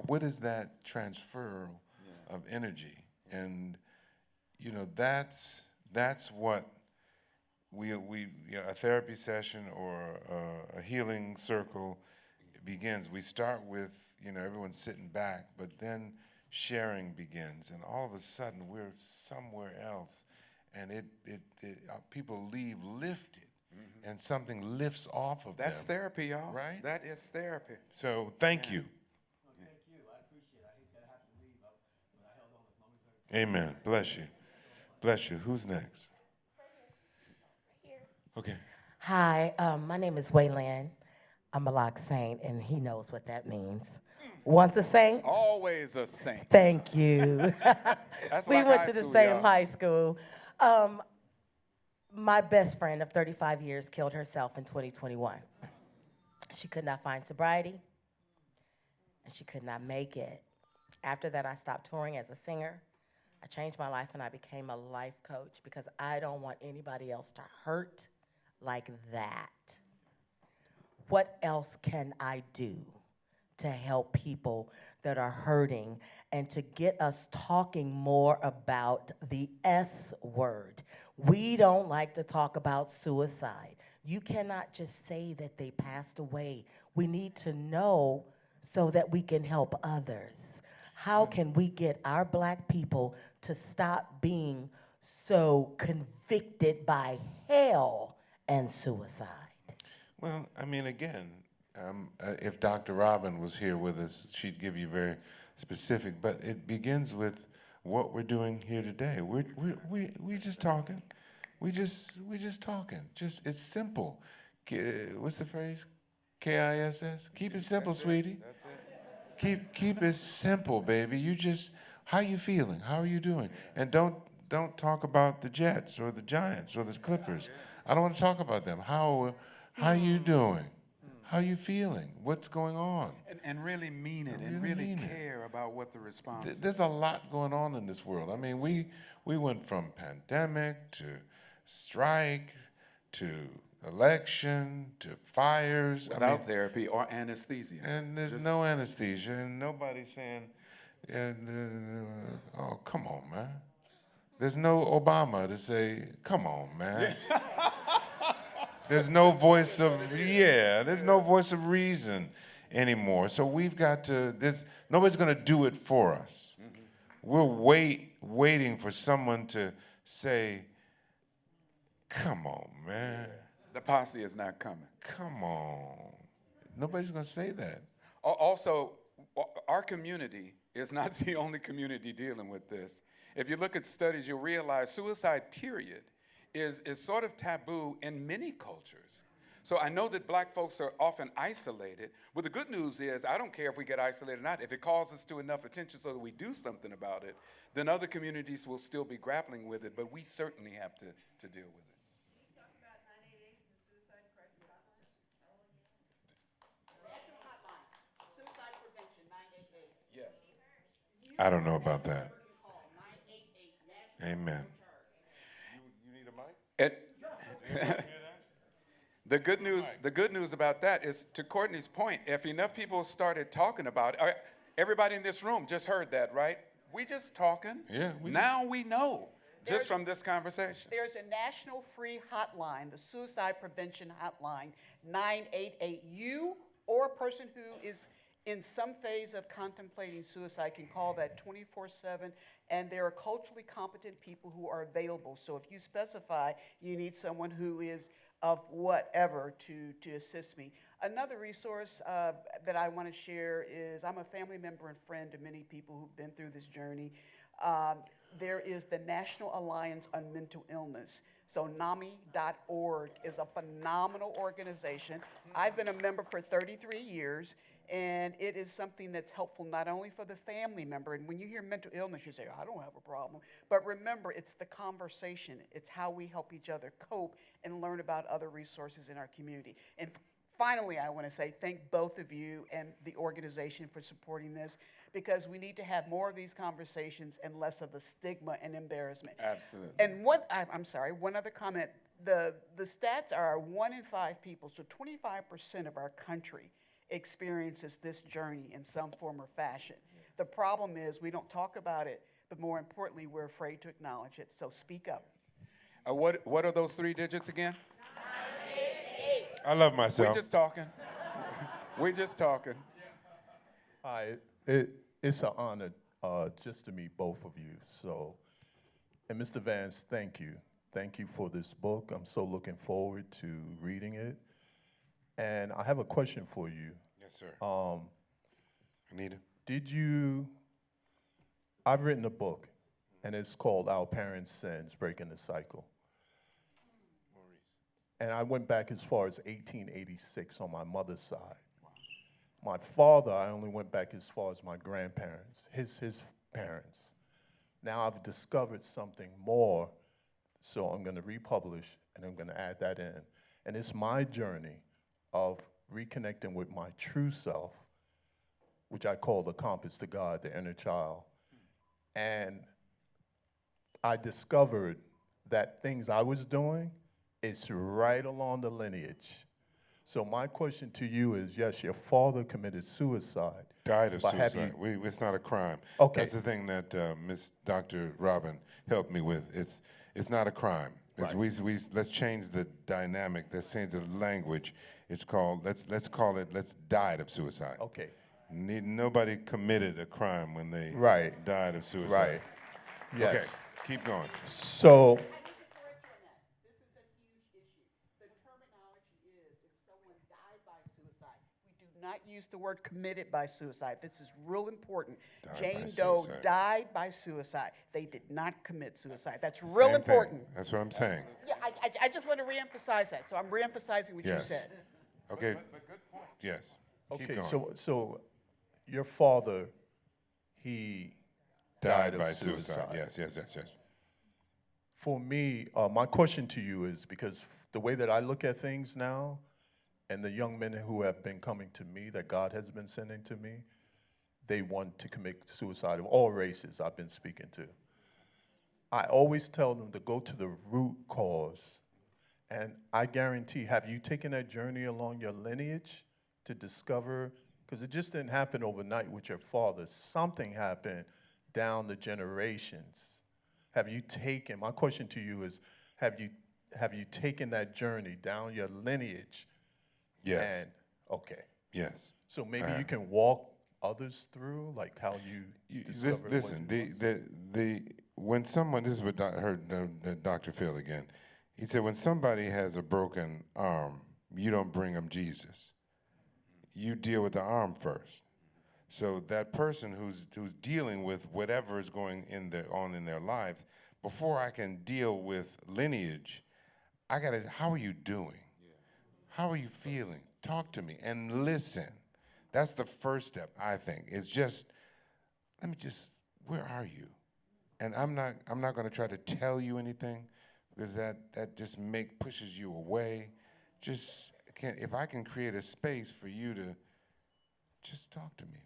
what is that transfer of energy? And, that's what a therapy session or a healing circle begins. We start with, everyone sitting back, but then sharing begins, and all of a sudden we're somewhere else, and people leave lifted, and something lifts off of them. That's therapy, y'all. Right? That is therapy. So thank you. Well, thank you. I appreciate it. I hate that I have to leave, but I held on as long as I could. Amen. Bless you. Bless you. Who's next? Okay. Hi, my name is Waylon. I'm a lock saint, and he knows what that means. Once a saint? Always a saint. Thank you. That's We like went high to the school, same y'all. high school. My best friend of 35 years killed herself in 2021. She could not find sobriety, and she could not make it. After that, I stopped touring as a singer. I changed my life, and I became a life coach because I don't want anybody else to hurt like that. What else can I do to help people that are hurting and to get us talking more about the S word? We don't like to talk about suicide. You cannot just say that they passed away. We need to know so that we can help others. How can we get our Black people to stop being so convicted by hell and suicide? Well, again, if Dr. Robin was here with us, she'd give you very specific, but it begins with what we're doing here today. We just talking. We just talking. It's simple. What's the phrase? KISS? Keep it simple, sweetie. That's it. Keep it simple, baby. How you feeling? How are you doing? And don't talk about the Jets or the Giants or the Clippers. I don't want to talk about them. How you doing? How you feeling? What's going on? And really mean it, and really care about what the response is. There's a lot going on in this world. We went from pandemic to strike to election to fires. Without therapy or anesthesia. And there's no anesthesia, and nobody's saying, oh, come on, man. There's no Obama to say, come on, man. There's no voice of, there's no voice of reason anymore. So we've got to, nobody's going to do it for us. Mm-hmm. We're waiting for someone to say, come on, man. The posse is not coming. Come on. Nobody's going to say that. Also, our community is not the only community dealing with this. If you look at studies, you'll realize suicide, period, is sort of taboo in many cultures. So I know that black folks are often isolated. Well, the good news is I don't care if we get isolated or not. If it calls us to enough attention so that we do something about it, then other communities will still be grappling with it, but we certainly have to deal with it. I don't know about that. Amen. You need a mic? The good news about that is, to Courtney's point, if enough people started talking about it, everybody in this room just heard that, right? We just talking. Yeah. Now we know just from this conversation. There's a national free hotline, the Suicide Prevention Hotline, 988. You or a person who is in some phase of contemplating suicide can call that 24/7, and there are culturally competent people who are available. So if you specify you need someone who is of whatever to assist me. Another resource that I want to share is, I'm a family member and friend to many people who've been through this journey. There is the National Alliance on Mental Illness. So NAMI.org is a phenomenal organization. I've been a member for 33 years. And it is something that's helpful not only for the family member, and when you hear mental illness, you say, I don't have a problem. But remember, it's the conversation. It's how we help each other cope and learn about other resources in our community. And finally, I want to say thank both of you and the organization for supporting this, because we need to have more of these conversations and less of the stigma and embarrassment. Absolutely. And one other comment. The stats are 1 in 5 people, so 25% of our country experiences this journey in some form or fashion. The problem is we don't talk about it, but more importantly, we're afraid to acknowledge it. So speak up. What are those 3 digits again? 988. I love myself. We're just talking. We're just talking. Hi, it's an honor just to meet both of you. So, and Mr. Vance, thank you. Thank you for this book. I'm so looking forward to reading it. And I have a question for you. Yes, sir. Anita? I've written a book, and it's called Our Parents' Sins, Breaking the Cycle. Maurice. And I went back as far as 1886 on my mother's side. Wow. My father, I only went back as far as my grandparents, his parents. Now I've discovered something more, so I'm going to republish, and I'm going to add that in. And it's my journey of reconnecting with my true self, which I call the compass to God, the inner child. And I discovered that things I was doing is right along the lineage. So my question to you is, yes, your father committed suicide. Died of suicide. It's not a crime. Okay. That's the thing that Miss Dr. Robin helped me with. It's not a crime. It's, Right. Let's change the dynamic. Let's change the language. It's called, let's call it, let's died of suicide. Okay. Nobody committed a crime when they Right. died of suicide. Right. Yes. Okay, keep going. So, I need to correct you on that. This is a huge issue. The terminology is, if someone died by suicide, we do not use the word committed by suicide. This is real important. Jane Doe died by suicide. They did not commit suicide. That's real Same important. thing. That's what I'm saying. Yeah, I just want to reemphasize that. So I'm reemphasizing what you said. Okay. But good point. Yes. Keep okay, going. so your father, he died by of suicide. Yes. For me, my question to you is, because the way that I look at things now, and the young men who have been coming to me, that God has been sending to me, they want to commit suicide of all races I've been speaking to. I always tell them to go to the root cause And I guarantee, have you taken that journey along your lineage to discover, because it just didn't happen overnight with your father. Something happened down the generations. Have you taken, my question to you is, have you taken that journey down your lineage? Yes. And, okay. Yes. So maybe you can walk others through, like how you discovered Listen, when someone, this is what I heard Dr. Phil again, he said when somebody has a broken arm, you don't bring them Jesus. You deal with the arm first. So that person who's dealing with whatever is going on in their life, before I can deal with lineage, I gotta, how are you doing? How are you feeling? Talk to me and listen. That's the first step, I think. Is just, where are you? And I'm not gonna try to tell you anything, because that just pushes you away. If I can create a space for you to just talk to me.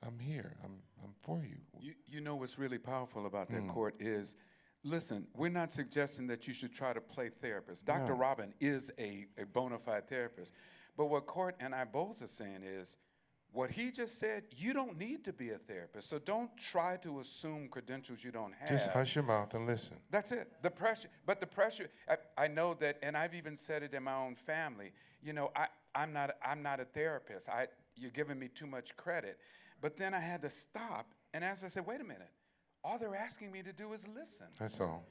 I'm here. I'm for you. You know what's really powerful about that, Court, is, listen, we're not suggesting that you should try to play therapist. Dr. Robin is a bona fide therapist. But what Court and I both are saying is, what he just said, you don't need to be a therapist. So don't try to assume credentials you don't have. Just hush your mouth and listen. That's it. The pressure, I know that, and I've even said it in my own family. You know, I'm not a therapist. You're giving me too much credit. But then I had to stop, and as I said, wait a minute. All they're asking me to do is listen. That's all.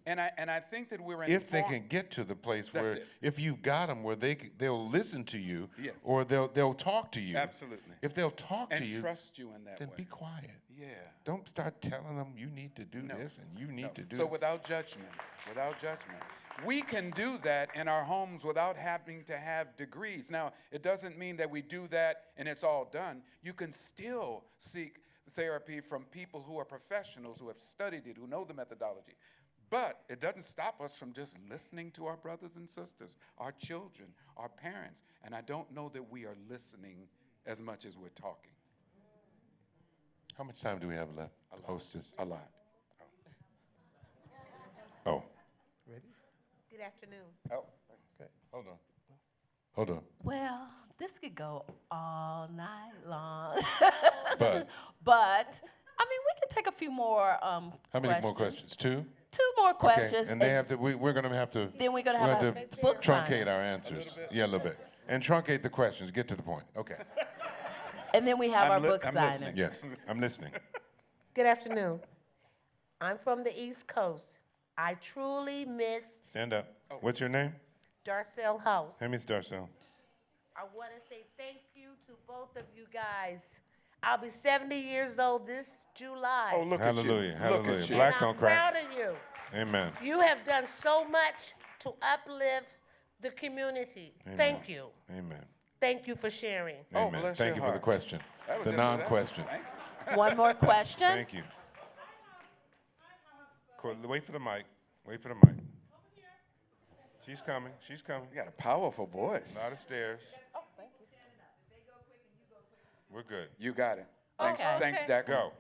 And I think that we're if they can get to the place where, if you've got them where they'll listen to you, yes, or they'll talk to you. Absolutely. If they'll talk to you, and trust you in that then way, be quiet. Yeah. Don't start telling them you need to do this and you need to do. So without judgment, we can do that in our homes without having to have degrees. Now, it doesn't mean that we do that and it's all done. You can still seek therapy from people who are professionals, who have studied it, who know the methodology. But it doesn't stop us from just listening to our brothers and sisters, our children, our parents. And I don't know that we are listening as much as we're talking. How much time do we have left, hostess? A lot. Oh. Ready? Good afternoon. Oh, okay. Hold on. Well, this could go all night long. But I mean, we can take a few more how many more questions? Two? Two more questions. Okay. And they have to. We're going to have to. Then we're going to have a book truncate signing. our answers. Yeah, a little bit. And truncate the questions. Get to the point. Okay. And then we have our book signing. Listening. Yes, I'm listening. Good afternoon. I'm from the East Coast. I truly miss Stand up. What's your name? Darcel House. Hey, Miss Darcel. I want to say thank you to both of you guys. I'll be 70 years old this July. Oh, look at you. Hallelujah. Hallelujah. Look at you. Black And don't I'm crack. proud of you. Amen. You have done so much to uplift the community. Amen. Thank you. Amen. Thank you for sharing. Oh, Amen. bless Thank your you for the heart. question. That was The just- non-question. Thank you. One more question. Thank you. Wait for the mic. Wait for the mic. She's coming. She's coming. You got a powerful voice. A lot of stairs. We're good. You got it. Thanks, Okay. thanks, Dak. Go.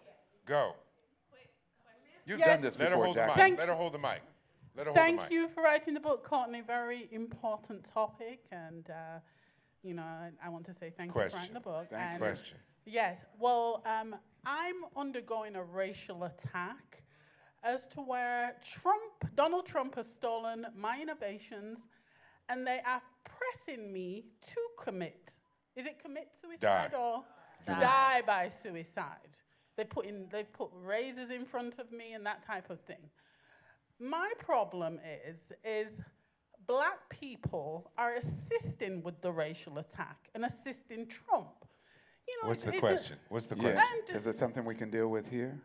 You've Yes. done this Let her before, hold the Jack. mic. Let her hold the mic. Let her hold the mic. Thank you for writing the book, Courtney. Very important topic, and I want to say thank you for writing the book. Thank you. Question. Yes. Well, I'm undergoing a racial attack as to where Donald Trump has stolen my innovations, and they are pressing me to commit. Is it commit suicide Die. or die by suicide? They've put razors in front of me and that type of thing. My problem is black people are assisting with the racial attack and assisting Trump. What's the it's question? What's the Yeah. question? And- Is it something we can deal with here?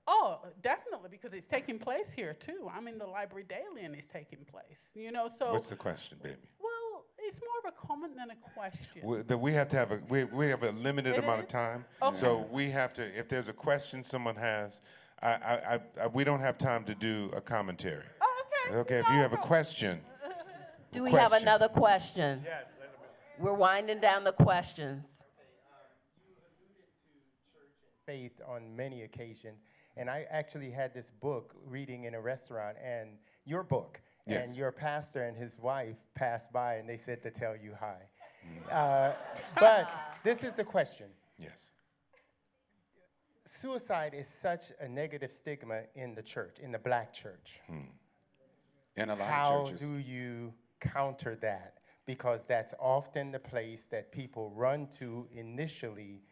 Oh, definitely, because it's taking place here too. I'm in the library daily and it's taking place. So What's the question, baby? well, it's more of a comment than a question. We have to have we have a limited It amount of is? time, Okay. so we have to. If there's a question someone has, we don't have time to do a commentary. Oh, okay. Okay, if you have a question. Do we have Question. another question? Yes. We're winding down the questions. Faith on many occasions, and I actually had this book reading in a restaurant, and your book, Yes. And your pastor and his wife passed by and they said to tell you hi. But this is the question. Yes. Suicide is such a negative stigma in the church, in the black church. In a lot How of churches. do you counter that? Because that's often the place that people run to initially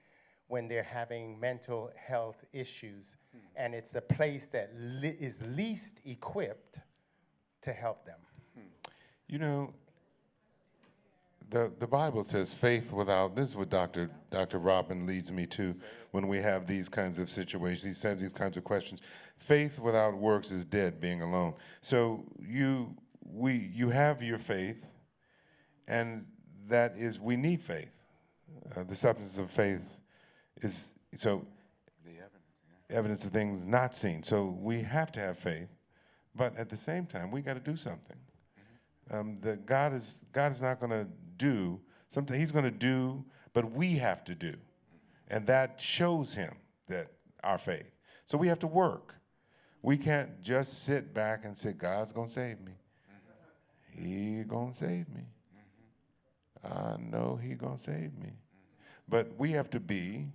when they're having mental health issues. And it's the place that is least equipped to help them. You know, the Bible says faith without, this is what Dr. Robin leads me to when we have these kinds of situations. He sends these kinds of questions. Faith without works is dead, being alone. So you have your faith, and that is, we need faith. The substance of faith is, so, The evidence, yeah. evidence of things not seen. So we have to have faith, but at the same time, we got to do something. That God is not going to do something. He's going to do, but we have to do, and that shows him that our faith. So we have to work. We can't just sit back and say, God's going to save me. He going to save me. I know he going to save me. But we have to be,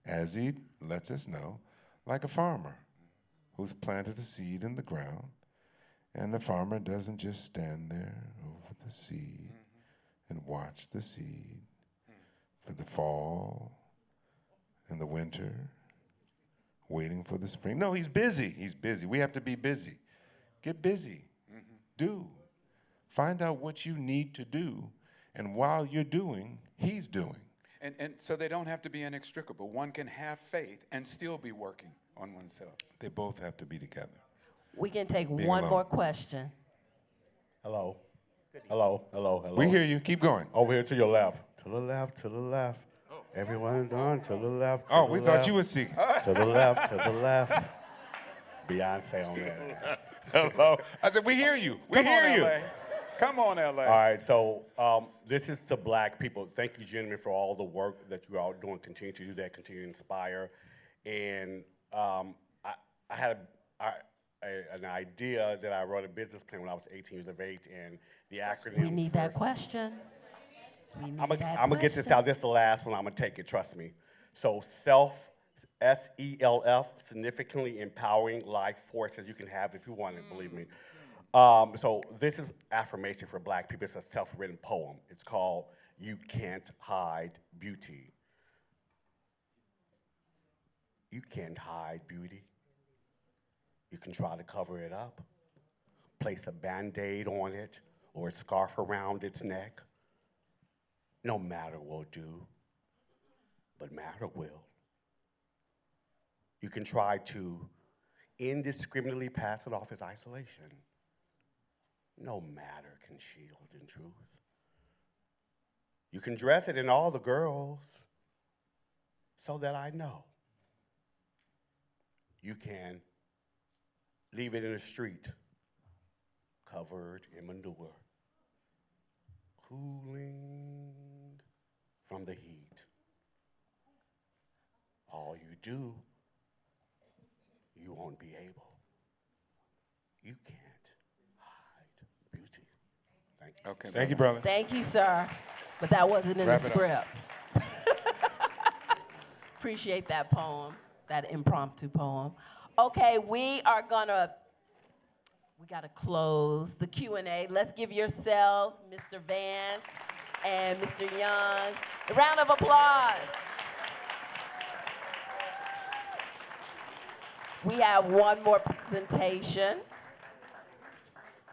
as he lets us know, like a farmer who's planted a seed in the ground, and the farmer doesn't just stand there over the seed and watch the seed for the fall and the winter, waiting for the spring. No, he's busy. He's busy. We have to be busy. Get busy. Do. Find out what you need to do, and while you're doing, he's doing. And so they don't have to be inextricable. One can have faith and still be working on oneself. They both have to be together. We can take Being one alone. more question. Hello. Hello, hello, hello. We hear you. Keep going. Over here to your left. To the left, to the left. Everyone done. To the left. To Oh, the we left. thought you were seeking. To the left, to the left. Beyonce on there. Hello. I said, we hear you. We hear you. Come on, LA. All right, so this is to black people. Thank you, gentlemen, for all the work that you are doing. Continue to do that. Continue to inspire. And I had an idea that I wrote a business plan when I was 18 years of age, and the acronym. We need that question. I'm gonna get this out. This is the last one. I'm gonna take it. Trust me. So self, SELF, significantly empowering life forces you can have if you want it. Believe me. So this is affirmation for black people. It's a self-written poem. It's called "You Can't Hide Beauty." You can't hide beauty. You can try to cover it up, place a Band-Aid on it or a scarf around its neck. No matter will do, but matter will. You can try to indiscriminately pass it off as isolation. No matter can shield in truth. You can dress it in all the girls so that I know. You can leave it in the street, covered in manure, cooling from the heat. All you do, you won't be able. You can't hide beauty. Thank you. Okay. Thank you, brother. Thank you, sir. But that wasn't in the Wrap it up. script. Appreciate that poem, that impromptu poem. Okay, we gotta close the Q&A. Let's give yourselves, Mr. Vance and Mr. Young, a round of applause. We have one more presentation.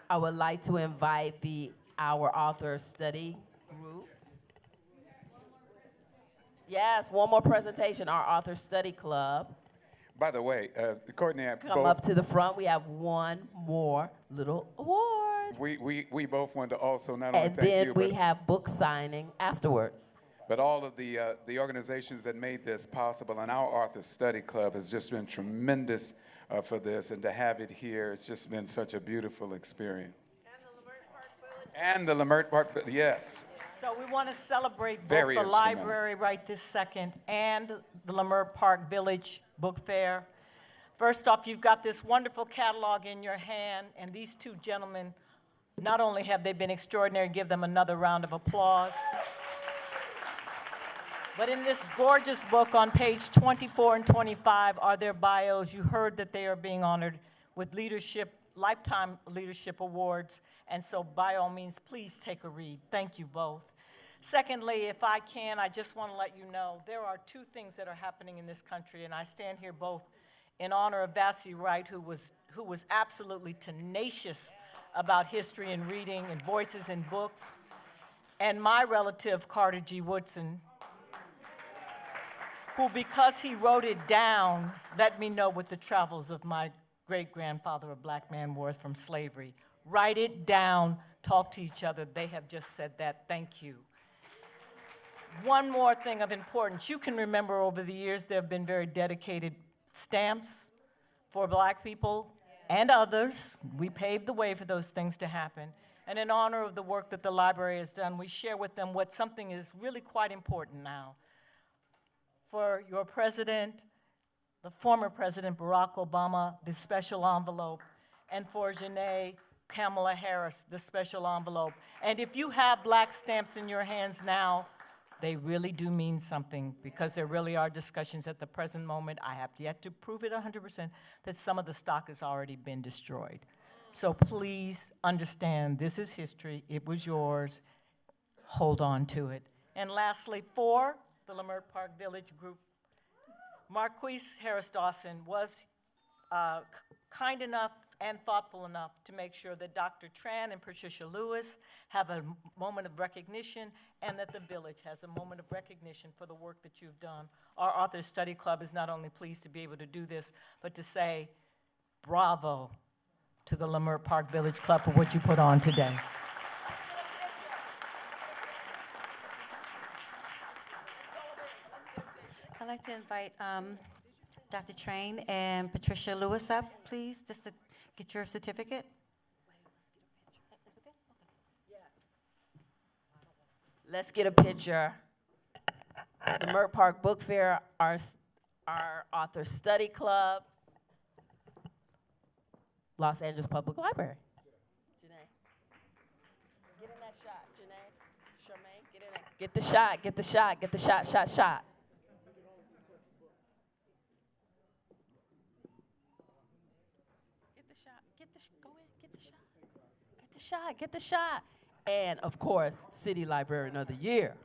I would like to invite our author study group. Yes, one more presentation, our author study club. By the way, Courtney, Come up to the front. We have one more little award. we both want to also not only And thank then you, we have book signing afterwards. but all of the organizations that made this possible, and our Author Study Club has just been tremendous for this, and to have it here, it's just been such a beautiful experience. And the Lamert Park Village, yes. So we want to celebrate both Very the instrumental. library right this second and the Lamert Park Village Book Fair. First off, you've got this wonderful catalog in your hand, and these two gentlemen, not only have they been extraordinary, give them another round of applause. But in this gorgeous book on page 24 and 25 are their bios. You heard that they are being honored with lifetime leadership awards, and so by all means, please take a read. Thank you both. Secondly, if I can, I just want to let you know there are two things that are happening in this country, and I stand here both in honor of Vassie Wright, who was absolutely tenacious about history and reading and voices in books, and my relative, Carter G. Woodson, who, because he wrote it down, let me know what the travels of my great-grandfather, a black man, were from slavery. Write it down, talk to each other. They have just said that. Thank you. One more thing of importance. You can remember over the years there have been very dedicated stamps for black people and others. We paved the way for those things to happen. And in honor of the work that the library has done, we share with them what something is really quite important now. For your president, the former President Barack Obama, the special envelope, and for Janae Kamala Harris, the special envelope. And if you have black stamps in your hands now, they really do mean something, because there really are discussions at the present moment. I have yet to prove it 100%, that some of the stock has already been destroyed. So please understand, this is history. It was yours. Hold on to it. And lastly, for the Leimert Park Village Group, Marquise Harris Dawson was kind enough and thoughtful enough to make sure that Dr. Tran and Patricia Lewis have a moment of recognition, and that the village has a moment of recognition for the work that you've done. Our Authors Study Club is not only pleased to be able to do this, but to say bravo to the Leimert Park Village Club for what you put on today. I'd like to invite Dr. Train and Patricia Lewis up, please, just to get your certificate. Let's get a picture. The Leimert Park Book Fair, our Author Study Club, Los Angeles Public Library. Janae, get in that shot. Janae, Charmaine, get in that. Get the shot, get the shot, get the shot, shot, shot. Get the shot, go in, get the shot. Get the shot, get the shot. And of course, City Librarian of the Year.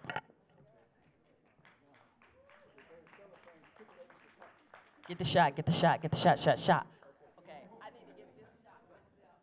Get the shot, get the shot, get the shot, shot, shot. Okay, I need to give this shot myself.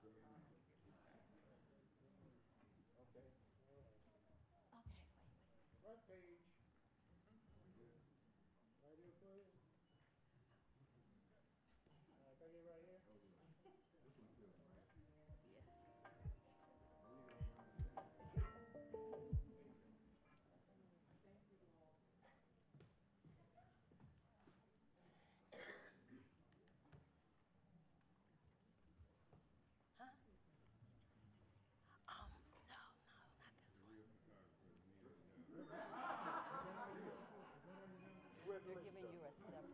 They're giving you a separate.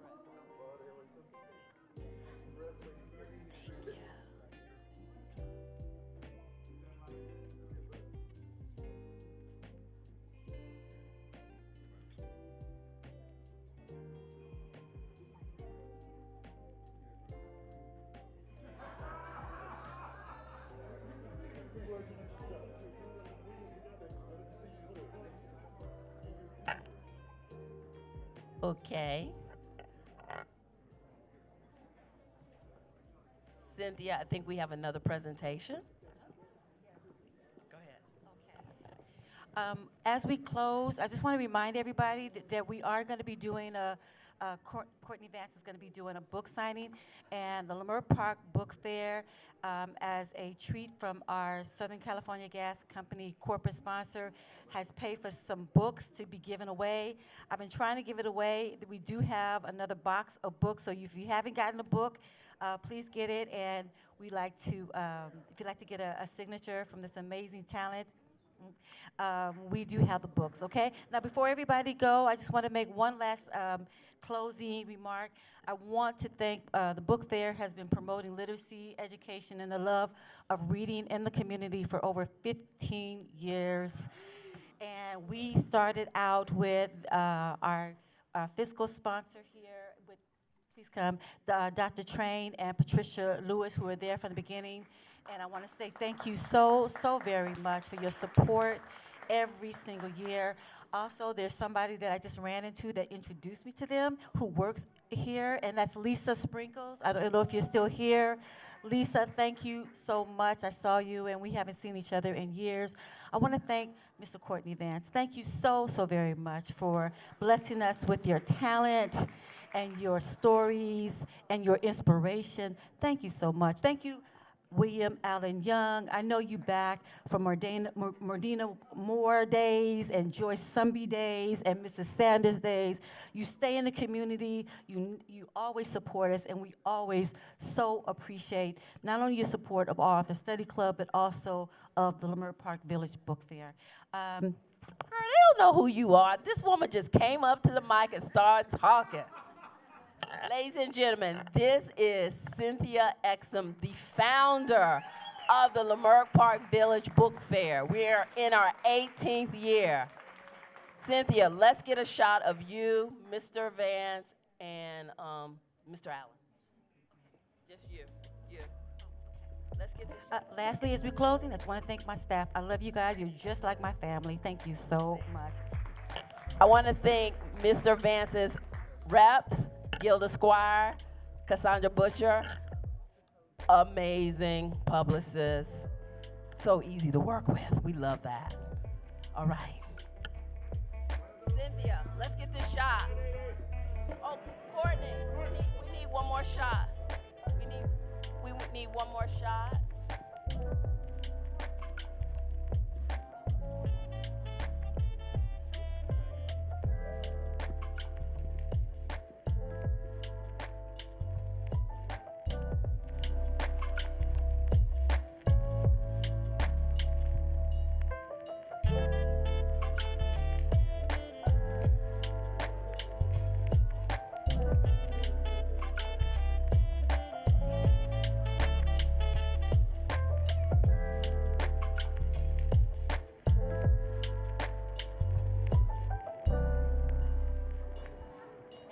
Thank you. Okay. Cynthia, I think we have another presentation. Go ahead. As we close, I just want to remind everybody that we are going to be doing Courtney Vance is going to be doing a book signing, and the Leimert Park Book Fair, as a treat from our Southern California Gas Company corporate sponsor, has paid for some books to be given away. I've been trying to give it away. We do have another box of books, so if you haven't gotten a book, please get it, and we like to, if you'd like to get a signature from this amazing talent, we do have the books, okay? Now, before everybody go, I just want to make one last closing remark. I want to thank the book fair has been promoting literacy, education, and the love of reading in the community for over 15 years. And we started out with our fiscal sponsor here, please come, Dr. Train and Patricia Lewis, who were there from the beginning. And I want to say thank you so very much for your support every single year. Also, there's somebody that I just ran into that introduced me to them who works here, and that's Lisa Sprinkles. I don't know if you're still here. Lisa, thank you so much. I saw you, and we haven't seen each other in years. I want to thank Mr. Courtney Vance. Thank you so very much for blessing us with your talent and your stories and your inspiration. Thank you so much. Thank you, William Allen Young. I know you back from Mordina Moore days and Joyce Sumby days and Mrs. Sanders days. You stay in the community. You always support us, and we always so appreciate not only your support of our Author Study Club, but also of the Leimert Park Village Book Fair. Girl, they don't know who you are. This woman just came up to the mic and started talking. Ladies and gentlemen, this is Cynthia Exum, the founder of the Leimert Park Village Book Fair. We're in our 18th year. Cynthia, let's get a shot of you, Mr. Vance, and Mr. Allen. Just you. Let's get this shot. Lastly, as we're closing, I just want to thank my staff. I love you guys. You're just like my family. Thank you so much. I want to thank Mr. Vance's reps, Gilda Squire, Cassandra Butcher, amazing publicist, so easy to work with. We love that. All right. Cynthia, let's get this shot. Oh, Courtney, we need one more shot. We need one more shot.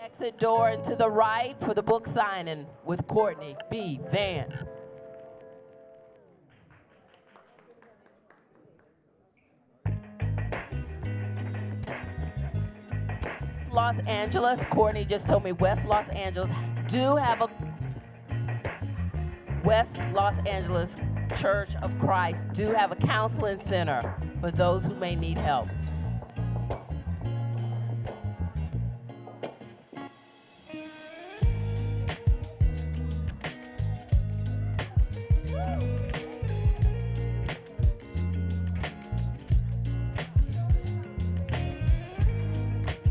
Exit door and to the right for the book signing with Courtney B. Vance. Los Angeles, Courtney just told me West Los Angeles Church of Christ do have a counseling center for those who may need help.